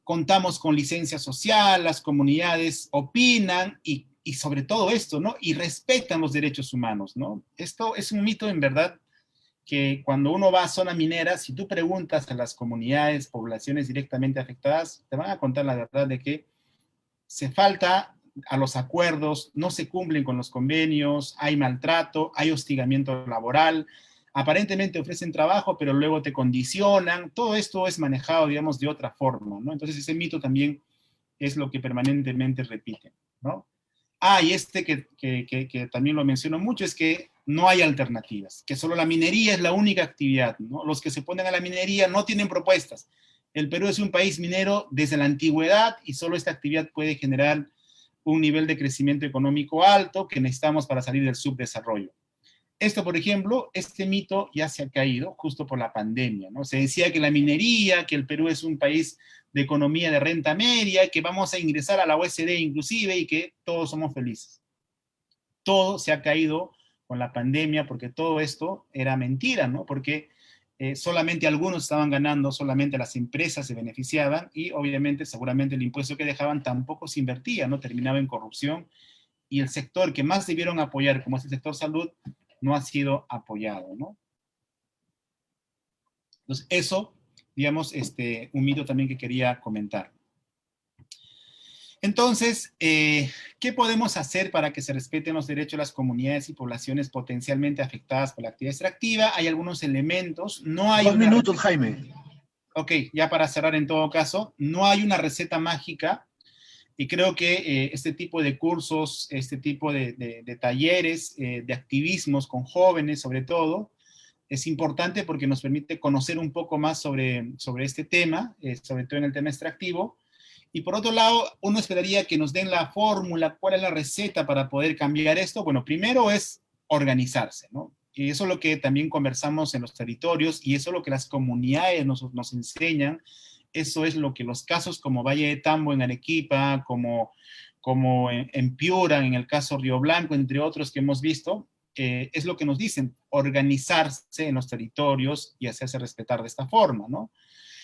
contamos con licencia social, las comunidades opinan y sobre todo esto, ¿no? Y respetan los derechos humanos, ¿no? Esto es un mito en verdad que cuando uno va a zona minera, si tú preguntas a las comunidades, poblaciones directamente afectadas, te van a contar la verdad de que se falta a los acuerdos, no se cumplen con los convenios, hay maltrato, hay hostigamiento laboral, aparentemente ofrecen trabajo, pero luego te condicionan, todo esto es manejado, digamos, de otra forma, ¿no? Entonces ese mito también es lo que permanentemente repiten, ¿no? Y que también lo menciono mucho, es que no hay alternativas, que solo la minería es la única actividad, ¿no? Los que se ponen a la minería no tienen propuestas. El Perú es un país minero desde la antigüedad y solo esta actividad puede generar un nivel de crecimiento económico alto que necesitamos para salir del subdesarrollo. Esto, por ejemplo, este mito ya se ha caído justo por la pandemia, ¿no? Se decía que la minería, que el Perú es un país de economía de renta media, que vamos a ingresar a la OECD inclusive y que todos somos felices. Todo se ha caído con la pandemia porque todo esto era mentira, ¿no? Porque solamente algunos estaban ganando, solamente las empresas se beneficiaban y obviamente seguramente el impuesto que dejaban tampoco se invertía, ¿no? Terminaba en corrupción y el sector que más debieron apoyar, como es el sector salud, no ha sido apoyado, ¿no? Entonces eso, digamos, un mito también que quería comentar. Entonces, ¿qué podemos hacer para que se respeten los derechos de las comunidades y poblaciones potencialmente afectadas por la actividad extractiva? Hay algunos elementos, no hay... 2 minutos, Jaime. Ok, ya para cerrar en todo caso, no hay una receta mágica y creo que este tipo de cursos, este tipo de talleres, de activismos con jóvenes sobre todo, es importante porque nos permite conocer un poco más sobre este tema, sobre todo en el tema extractivo. Y por otro lado, uno esperaría que nos den la fórmula, cuál es la receta para poder cambiar esto. Bueno, primero es organizarse, ¿no? Y eso es lo que también conversamos en los territorios y eso es lo que las comunidades nos enseñan. Eso es lo que los casos como Valle de Tambo en Arequipa, como en Piura, en el caso Río Blanco, entre otros que hemos visto, es lo que nos dicen, organizarse en los territorios y hacerse respetar de esta forma, ¿no?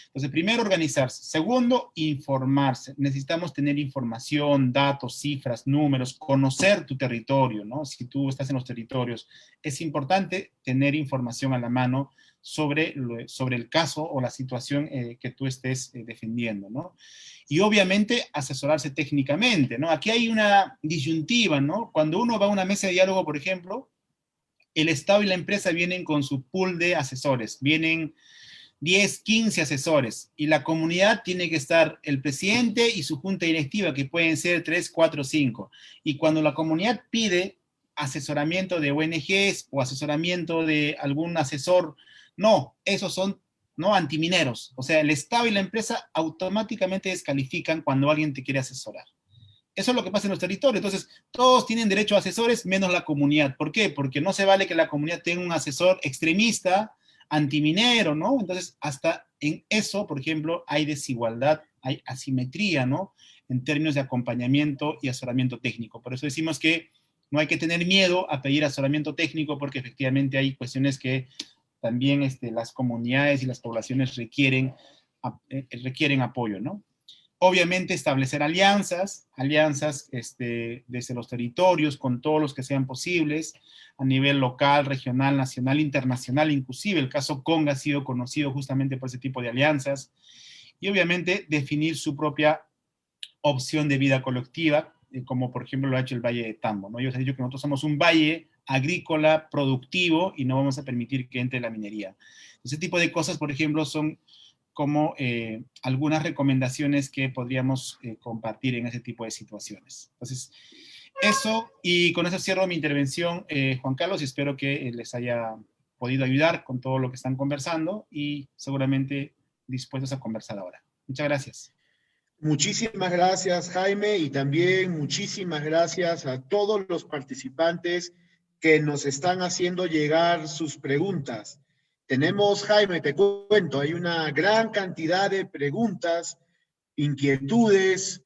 Entonces, primero, organizarse. Segundo, informarse. Necesitamos tener información, datos, cifras, números, conocer tu territorio, ¿no? Si tú estás en los territorios, es importante tener información a la mano sobre el caso o la situación que tú estés defendiendo, ¿no? Y obviamente asesorarse técnicamente, ¿no? Aquí hay una disyuntiva, ¿no? Cuando uno va a una mesa de diálogo, por ejemplo, el Estado y la empresa vienen con su pool de asesores, vienen 10, 15 asesores, y la comunidad tiene que estar el presidente y su junta directiva, que pueden ser 3, 4, 5. Y cuando la comunidad pide asesoramiento de ONGs o asesoramiento de algún asesor, no, esos son antimineros. O sea, el Estado y la empresa automáticamente descalifican cuando alguien te quiere asesorar. Eso es lo que pasa en los territorios. Entonces, todos tienen derecho a asesores, menos la comunidad. ¿Por qué? Porque no se vale que la comunidad tenga un asesor extremista, antiminero, ¿no? Entonces, hasta en eso, por ejemplo, hay desigualdad, hay asimetría, ¿no? en términos de acompañamiento y asesoramiento técnico. Por eso decimos que no hay que tener miedo a pedir asesoramiento técnico, porque efectivamente hay cuestiones que también las comunidades y las poblaciones requieren apoyo, ¿no? Obviamente establecer alianzas desde los territorios con todos los que sean posibles, a nivel local, regional, nacional, internacional, inclusive el caso Conga ha sido conocido justamente por ese tipo de alianzas, y obviamente definir su propia opción de vida colectiva, como por ejemplo lo ha hecho el Valle de Tambo, ¿no? Ellos han dicho que nosotros somos un valle agrícola productivo y no vamos a permitir que entre la minería. Ese tipo de cosas, por ejemplo, son como algunas recomendaciones que podríamos compartir en ese tipo de situaciones. Entonces, eso, y con eso cierro mi intervención, Juan Carlos, y espero que les haya podido ayudar con todo lo que están conversando, y seguramente dispuestos a conversar ahora. Muchas gracias. Muchísimas gracias, Jaime, y también muchísimas gracias a todos los participantes que nos están haciendo llegar sus preguntas. Tenemos, Jaime, te cuento, hay una gran cantidad de preguntas, inquietudes,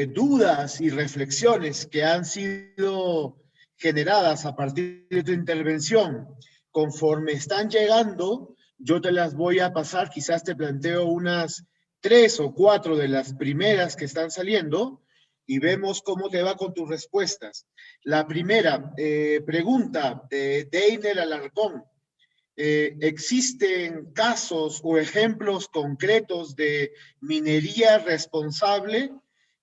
dudas y reflexiones que han sido generadas a partir de tu intervención. Conforme están llegando, yo te las voy a pasar, quizás te planteo unas 3 o 4 de las primeras que están saliendo y vemos cómo te va con tus respuestas. La primera pregunta de Deiner Alarcón. ¿Existen casos o ejemplos concretos de minería responsable?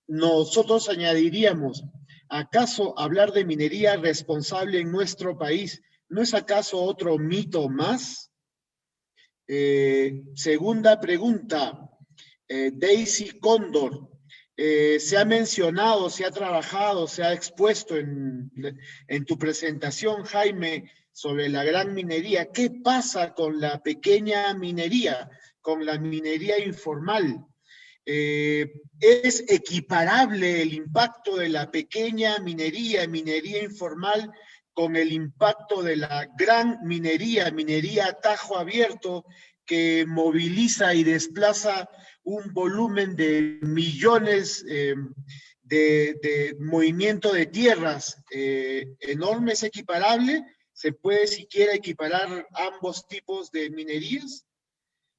Nosotros añadiríamos, ¿acaso hablar de minería responsable en nuestro país no es acaso otro mito más? Segunda pregunta, Daisy Cóndor. Se ha mencionado, se ha trabajado, se ha expuesto en tu presentación, Jaime, sobre la gran minería. ¿Qué pasa con la pequeña minería, con la minería informal? ¿Es equiparable el impacto de la pequeña minería informal, con el impacto de la gran minería, minería a tajo abierto, que moviliza y desplaza un volumen de millones de movimiento de tierras enorme? ¿Es equiparable? ¿Se puede siquiera equiparar ambos tipos de minerías?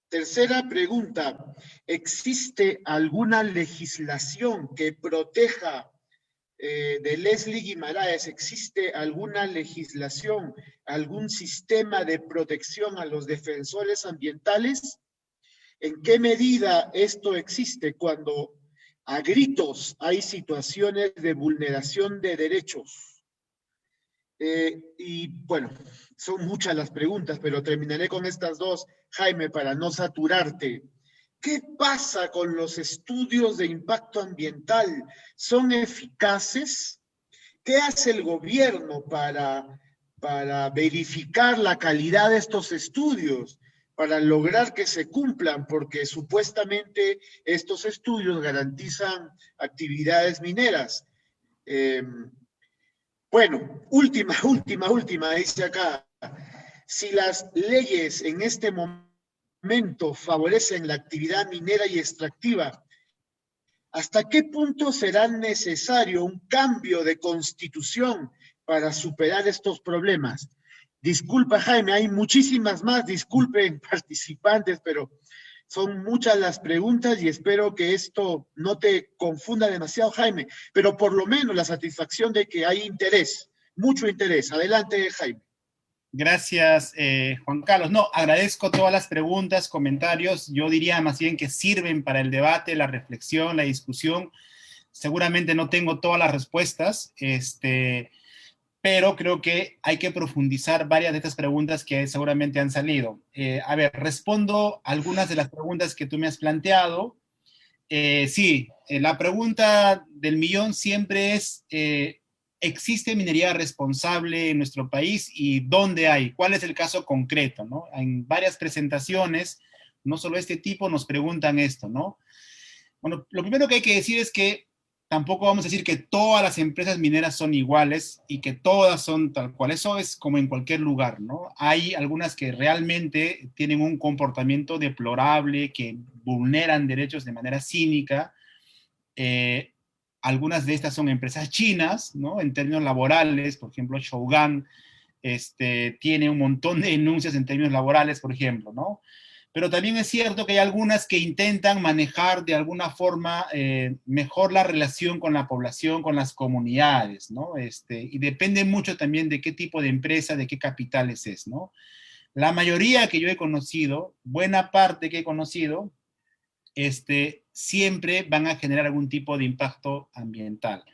Tercera pregunta, ¿existe alguna legislación que proteja de Leslie Guimaraes? ¿Existe alguna legislación, algún sistema de protección a los defensores ambientales? ¿En qué medida esto existe cuando a gritos hay situaciones de vulneración de derechos? Y bueno, son muchas las preguntas, pero terminaré con estas dos, Jaime, para no saturarte. ¿Qué pasa con los estudios de impacto ambiental? ¿Son eficaces? ¿Qué hace el gobierno para verificar la calidad de estos estudios, para lograr que se cumplan? Porque supuestamente estos estudios garantizan actividades mineras. Bueno, última, dice acá. Si las leyes en este momento favorecen la actividad minera y extractiva, ¿hasta qué punto será necesario un cambio de constitución para superar estos problemas? Disculpa, Jaime, hay muchísimas más, disculpen participantes, pero son muchas las preguntas y espero que esto no te confunda demasiado, Jaime, pero por lo menos la satisfacción de que hay interés, mucho interés. Adelante, Jaime. Gracias, Juan Carlos. No, agradezco todas las preguntas, comentarios. Yo diría más bien que sirven para el debate, la reflexión, la discusión. Seguramente no tengo todas las respuestas, pero creo que hay que profundizar varias de estas preguntas que seguramente han salido. A ver, respondo algunas de las preguntas que tú me has planteado. Sí, la pregunta del millón siempre es, ¿existe minería responsable en nuestro país y dónde hay? ¿Cuál es el caso concreto, no? En varias presentaciones, no solo este tipo, nos preguntan esto, ¿no? Bueno, lo primero que hay que decir es que tampoco vamos a decir que todas las empresas mineras son iguales y que todas son tal cual. Eso es como en cualquier lugar, ¿no? Hay algunas que realmente tienen un comportamiento deplorable, que vulneran derechos de manera cínica, Algunas de estas son empresas chinas, ¿no? En términos laborales, por ejemplo, Shougang tiene un montón de denuncias en términos laborales, por ejemplo, ¿no? Pero también es cierto que hay algunas que intentan manejar de alguna forma mejor la relación con la población, con las comunidades, ¿no? Y depende mucho también de qué tipo de empresa, de qué capitales es, ¿no? La mayoría que yo he conocido, buena parte que he conocido, siempre van a generar algún tipo de impacto ambiental.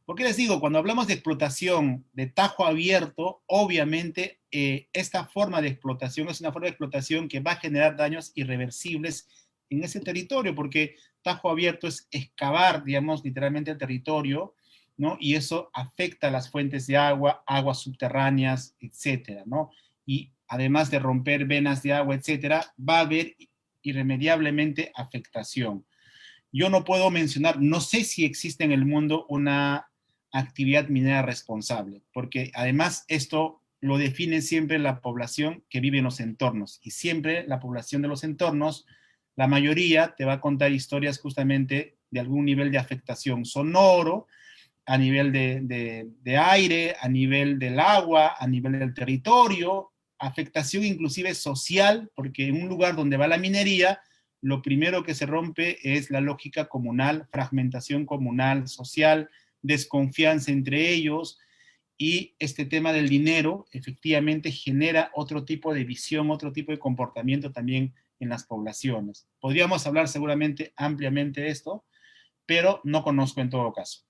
¿Por qué les digo? Cuando hablamos de explotación de tajo abierto, obviamente esta forma de explotación es una forma de explotación que va a generar daños irreversibles en ese territorio, porque tajo abierto es excavar, digamos, literalmente el territorio, ¿no? Y eso afecta a las fuentes de agua, aguas subterráneas, etcétera, ¿no? Y además de romper venas de agua, etcétera, va a haber irremediablemente afectación. Yo no puedo mencionar, no sé si existe en el mundo una actividad minera responsable, porque además esto lo define siempre la población que vive en los entornos, y siempre la población de los entornos, la mayoría te va a contar historias justamente de algún nivel de afectación sonoro, a nivel de aire, a nivel del agua, a nivel del territorio, afectación inclusive social, porque en un lugar donde va la minería, lo primero que se rompe es la lógica comunal, fragmentación comunal, social, desconfianza entre ellos, y este tema del dinero efectivamente genera otro tipo de visión, otro tipo de comportamiento también en las poblaciones. Podríamos hablar seguramente ampliamente de esto, pero no conozco en todo caso.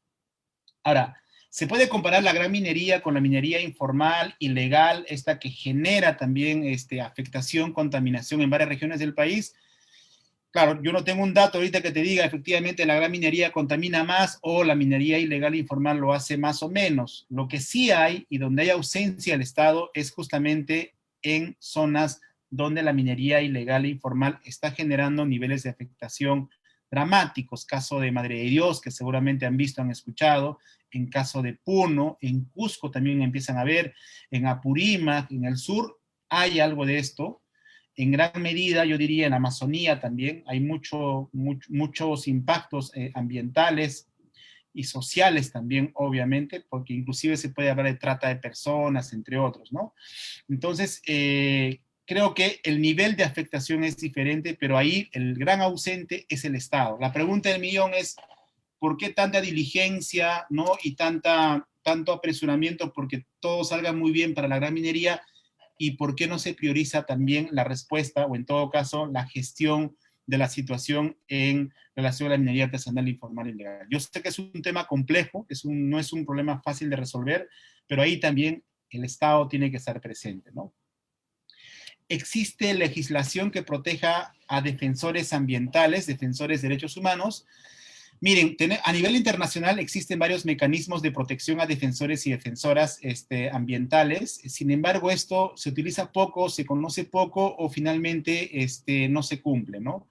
Ahora, ¿se puede comparar la gran minería con la minería informal, ilegal, esta que genera también afectación, contaminación en varias regiones del país? Claro, yo no tengo un dato ahorita que te diga efectivamente la gran minería contamina más o la minería ilegal e informal lo hace más o menos. Lo que sí hay y donde hay ausencia del Estado es justamente en zonas donde la minería ilegal e informal está generando niveles de afectación dramáticos. Caso de Madre de Dios, que seguramente han visto, han escuchado, en caso de Puno, en Cusco también empiezan a ver, en Apurímac, en el sur, hay algo de esto. En gran medida, yo diría, en la Amazonía también hay muchos impactos ambientales y sociales también, obviamente, porque inclusive se puede hablar de trata de personas, entre otros, ¿no? Entonces, creo que el nivel de afectación es diferente, pero ahí el gran ausente es el Estado. La pregunta del millón es, ¿por qué tanta diligencia, ¿no? Y tanto apresuramiento porque todo salga muy bien para la gran minería? ¿Y por qué no se prioriza también la respuesta o en todo caso la gestión de la situación en relación a la minería artesanal, informal y ilegal? Yo sé que es un tema complejo, no es un problema fácil de resolver, pero ahí también el Estado tiene que estar presente, ¿no? ¿Existe legislación que proteja a defensores ambientales, defensores de derechos humanos? Miren, a nivel internacional existen varios mecanismos de protección a defensores y defensoras ambientales. Sin embargo, esto se utiliza poco, se conoce poco o finalmente no se cumple, ¿no?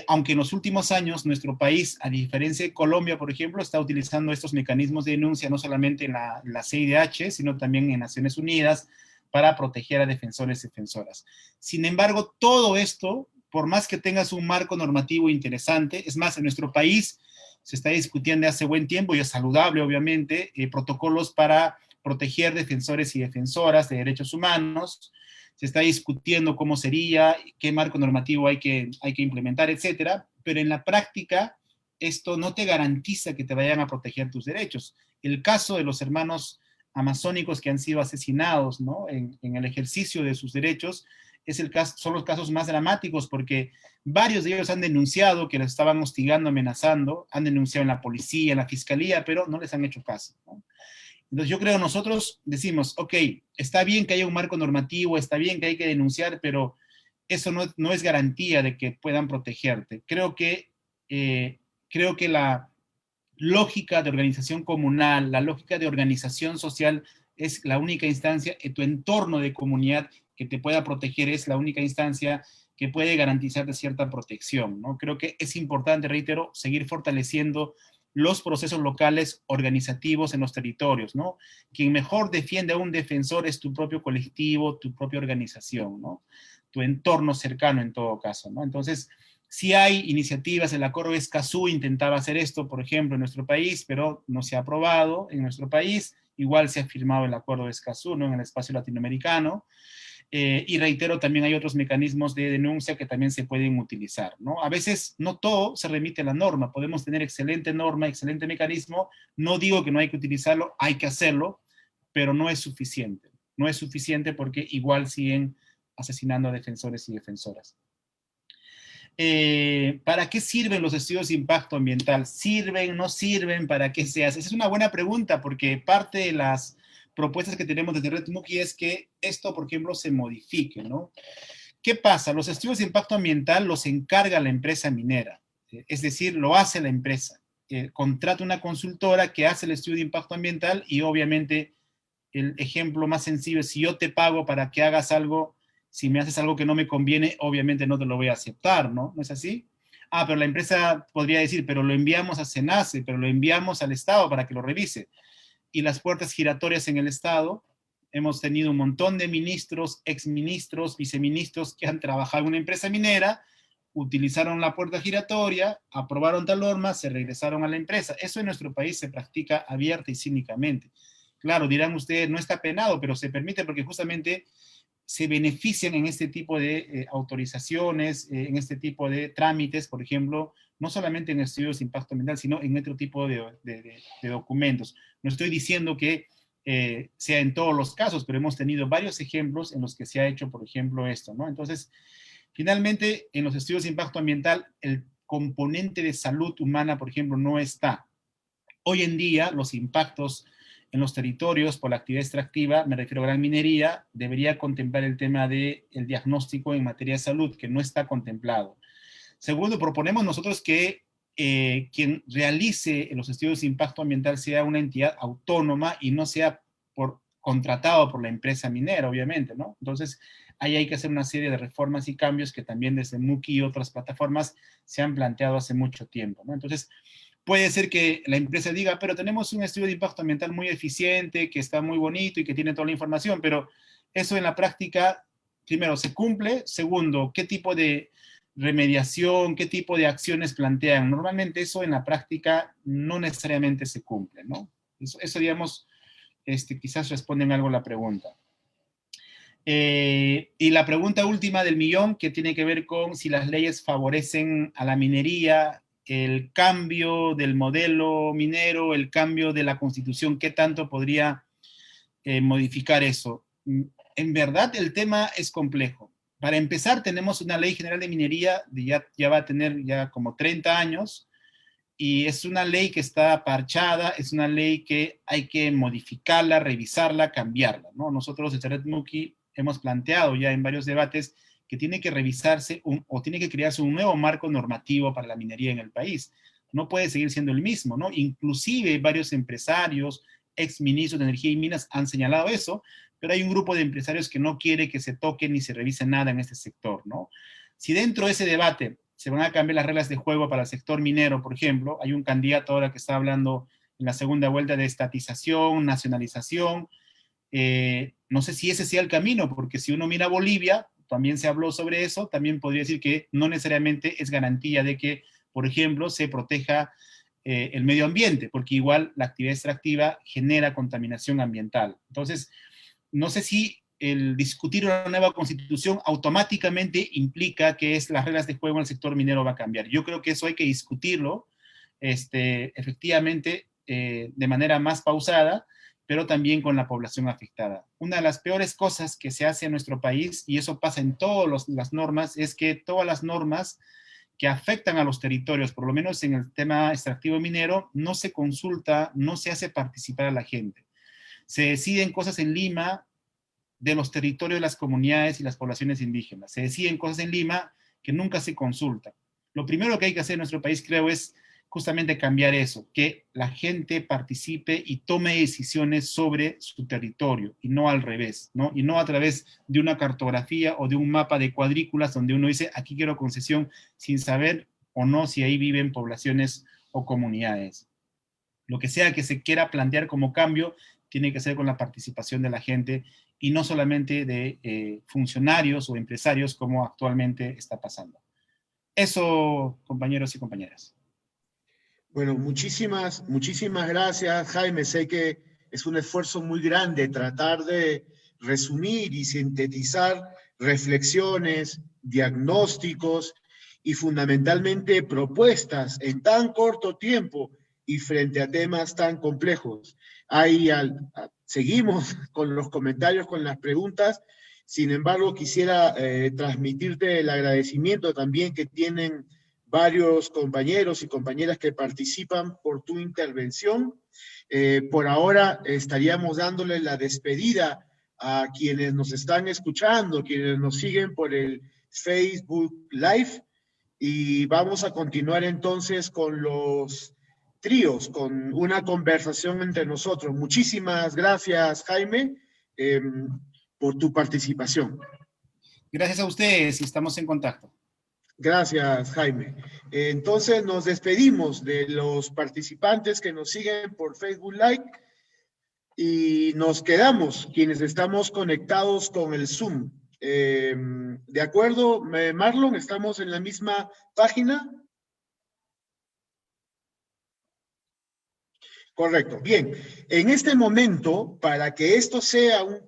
Aunque en los últimos años nuestro país, a diferencia de Colombia, por ejemplo, está utilizando estos mecanismos de denuncia no solamente en la CIDH, sino también en Naciones Unidas para proteger a defensores y defensoras. Sin embargo, todo esto, por más que tengas un marco normativo interesante, es más, en nuestro país se está discutiendo hace buen tiempo, y es saludable, obviamente, protocolos para proteger defensores y defensoras de derechos humanos. Se está discutiendo cómo sería, qué marco normativo hay que implementar, etcétera. Pero en la práctica, esto no te garantiza que te vayan a proteger tus derechos. El caso de los hermanos amazónicos que han sido asesinados, ¿no? en el ejercicio de sus derechos, son los casos más dramáticos porque varios de ellos han denunciado que los estaban hostigando, amenazando, han denunciado en la policía, en la fiscalía, pero no les han hecho caso, ¿no? Entonces yo creo nosotros decimos, ok, está bien que haya un marco normativo, está bien que hay que denunciar, pero eso no es garantía de que puedan protegerte. Creo que la lógica de organización comunal, la lógica de organización social es la única instancia en tu entorno de comunidad que te pueda proteger, es la única instancia que puede garantizarte cierta protección, ¿no? Creo que es importante, reitero, seguir fortaleciendo los procesos locales organizativos en los territorios, ¿no? Quien mejor defiende a un defensor es tu propio colectivo, tu propia organización, ¿no? Tu entorno cercano en todo caso, ¿no? Entonces, Sí hay iniciativas, el Acuerdo de Escazú intentaba hacer esto, por ejemplo, en nuestro país, pero no se ha aprobado en nuestro país. Igual se ha firmado el Acuerdo de Escazú, ¿no?, en el espacio latinoamericano. Y reitero, también hay otros mecanismos de denuncia que también se pueden utilizar, ¿no? A veces no todo se remite a la norma, podemos tener excelente norma, excelente mecanismo, no digo que no hay que utilizarlo, hay que hacerlo, pero no es suficiente. No es suficiente porque igual siguen asesinando a defensores y defensoras. ¿Para qué sirven los estudios de impacto ambiental? ¿Sirven, no sirven? ¿Para qué se hace? Esa es una buena pregunta, porque parte de las propuestas que tenemos desde Red Muki es que esto, por ejemplo, se modifique, ¿no? ¿Qué pasa? Los estudios de impacto ambiental los encarga la empresa minera, es decir, lo hace la empresa. Contrata una consultora que hace el estudio de impacto ambiental y obviamente el ejemplo más sencillo es si yo te pago para que hagas algo, si me haces algo que no me conviene, obviamente no te lo voy a aceptar, ¿no? ¿No es así? Ah, pero la empresa podría decir, pero lo enviamos a SENACE, pero lo enviamos al Estado para que lo revise. Y las puertas giratorias en el Estado, hemos tenido un montón de ministros, exministros, viceministros que han trabajado en una empresa minera, utilizaron la puerta giratoria, aprobaron tal norma, se regresaron a la empresa. Eso en nuestro país se practica abierta y cínicamente. Claro, dirán ustedes, no está penado, pero se permite porque justamente se benefician en este tipo de autorizaciones, en este tipo de trámites, por ejemplo, no solamente en estudios de impacto ambiental, sino en otro tipo de documentos. No estoy diciendo que sea en todos los casos, pero hemos tenido varios ejemplos en los que se ha hecho, por ejemplo, esto, ¿no? Entonces, finalmente, en los estudios de impacto ambiental, el componente de salud humana, por ejemplo, no está. Hoy en día, los impactos en los territorios por la actividad extractiva, me refiero a gran minería, debería contemplar el tema del diagnóstico en materia de salud, que no está contemplado. Segundo, proponemos nosotros que quien realice los estudios de impacto ambiental sea una entidad autónoma y no sea contratado por la empresa minera, obviamente, ¿no? Entonces, ahí hay que hacer una serie de reformas y cambios que también desde Muki y otras plataformas se han planteado hace mucho tiempo, ¿no? Entonces, puede ser que la empresa diga, pero tenemos un estudio de impacto ambiental muy eficiente, que está muy bonito y que tiene toda la información, pero eso en la práctica, primero, ¿se cumple? Segundo, ¿qué tipo de remediación, qué tipo de acciones plantean? Normalmente eso en la práctica no necesariamente se cumple, ¿no? Eso digamos, quizás responden algo a la pregunta. Y la pregunta última del millón, que tiene que ver con si las leyes favorecen a la minería, el cambio del modelo minero, el cambio de la Constitución, ¿qué tanto podría modificar eso? En verdad, el tema es complejo. Para empezar, tenemos una ley general de minería, ya va a tener ya como 30 años, y es una ley que está parchada, es una ley que hay que modificarla, revisarla, cambiarla, ¿no? Nosotros desde Red Muki hemos planteado ya en varios debates que tiene que revisarse o tiene que crearse un nuevo marco normativo para la minería en el país. No puede seguir siendo el mismo, ¿no? Inclusive varios empresarios, exministros de Energía y Minas han señalado eso, pero hay un grupo de empresarios que no quiere que se toque ni se revise nada en este sector, ¿no? Si dentro de ese debate se van a cambiar las reglas de juego para el sector minero, por ejemplo, hay un candidato ahora que está hablando en la segunda vuelta de estatización, nacionalización, no sé si ese sea el camino, porque si uno mira Bolivia, también se habló sobre eso, también podría decir que no necesariamente es garantía de que, por ejemplo, se proteja el medio ambiente, porque igual la actividad extractiva genera contaminación ambiental. Entonces, no sé si el discutir una nueva constitución automáticamente implica que las reglas de juego en el sector minero va a cambiar. Yo creo que eso hay que discutirlo, efectivamente, de manera más pausada, pero también con la población afectada. Una de las peores cosas que se hace en nuestro país, y eso pasa en todas las normas, es que todas las normas que afectan a los territorios, por lo menos en el tema extractivo minero, no se consulta, no se hace participar a la gente. Se deciden cosas en Lima de los territorios de las comunidades y las poblaciones indígenas. Se deciden cosas en Lima que nunca se consultan. Lo primero que hay que hacer en nuestro país, creo, es justamente cambiar eso, que la gente participe y tome decisiones sobre su territorio, y no al revés, ¿no? Y no a través de una cartografía o de un mapa de cuadrículas donde uno dice, aquí quiero concesión, sin saber o no si ahí viven poblaciones o comunidades. Lo que sea que se quiera plantear como cambio, tiene que ser con la participación de la gente, y no solamente de funcionarios o empresarios como actualmente está pasando. Eso, compañeros y compañeras. Bueno, muchísimas gracias, Jaime. Sé que es un esfuerzo muy grande tratar de resumir y sintetizar reflexiones, diagnósticos y fundamentalmente propuestas en tan corto tiempo y frente a temas tan complejos. Seguimos con los comentarios, con las preguntas. Sin embargo, quisiera transmitirte el agradecimiento también que tienen varios compañeros y compañeras que participan por tu intervención. Por ahora estaríamos dándole la despedida a quienes nos están escuchando, quienes nos siguen por el Facebook Live, y vamos a continuar entonces con los tríos, con una conversación entre nosotros. Muchísimas gracias, Jaime, por tu participación. Gracias a ustedes y estamos en contacto. Gracias, Jaime. Entonces nos despedimos de los participantes que nos siguen por Facebook Live y nos quedamos quienes estamos conectados con el Zoom. ¿De acuerdo, Marlon? ¿Estamos en la misma página? Correcto. Bien, en este momento, para que esto sea un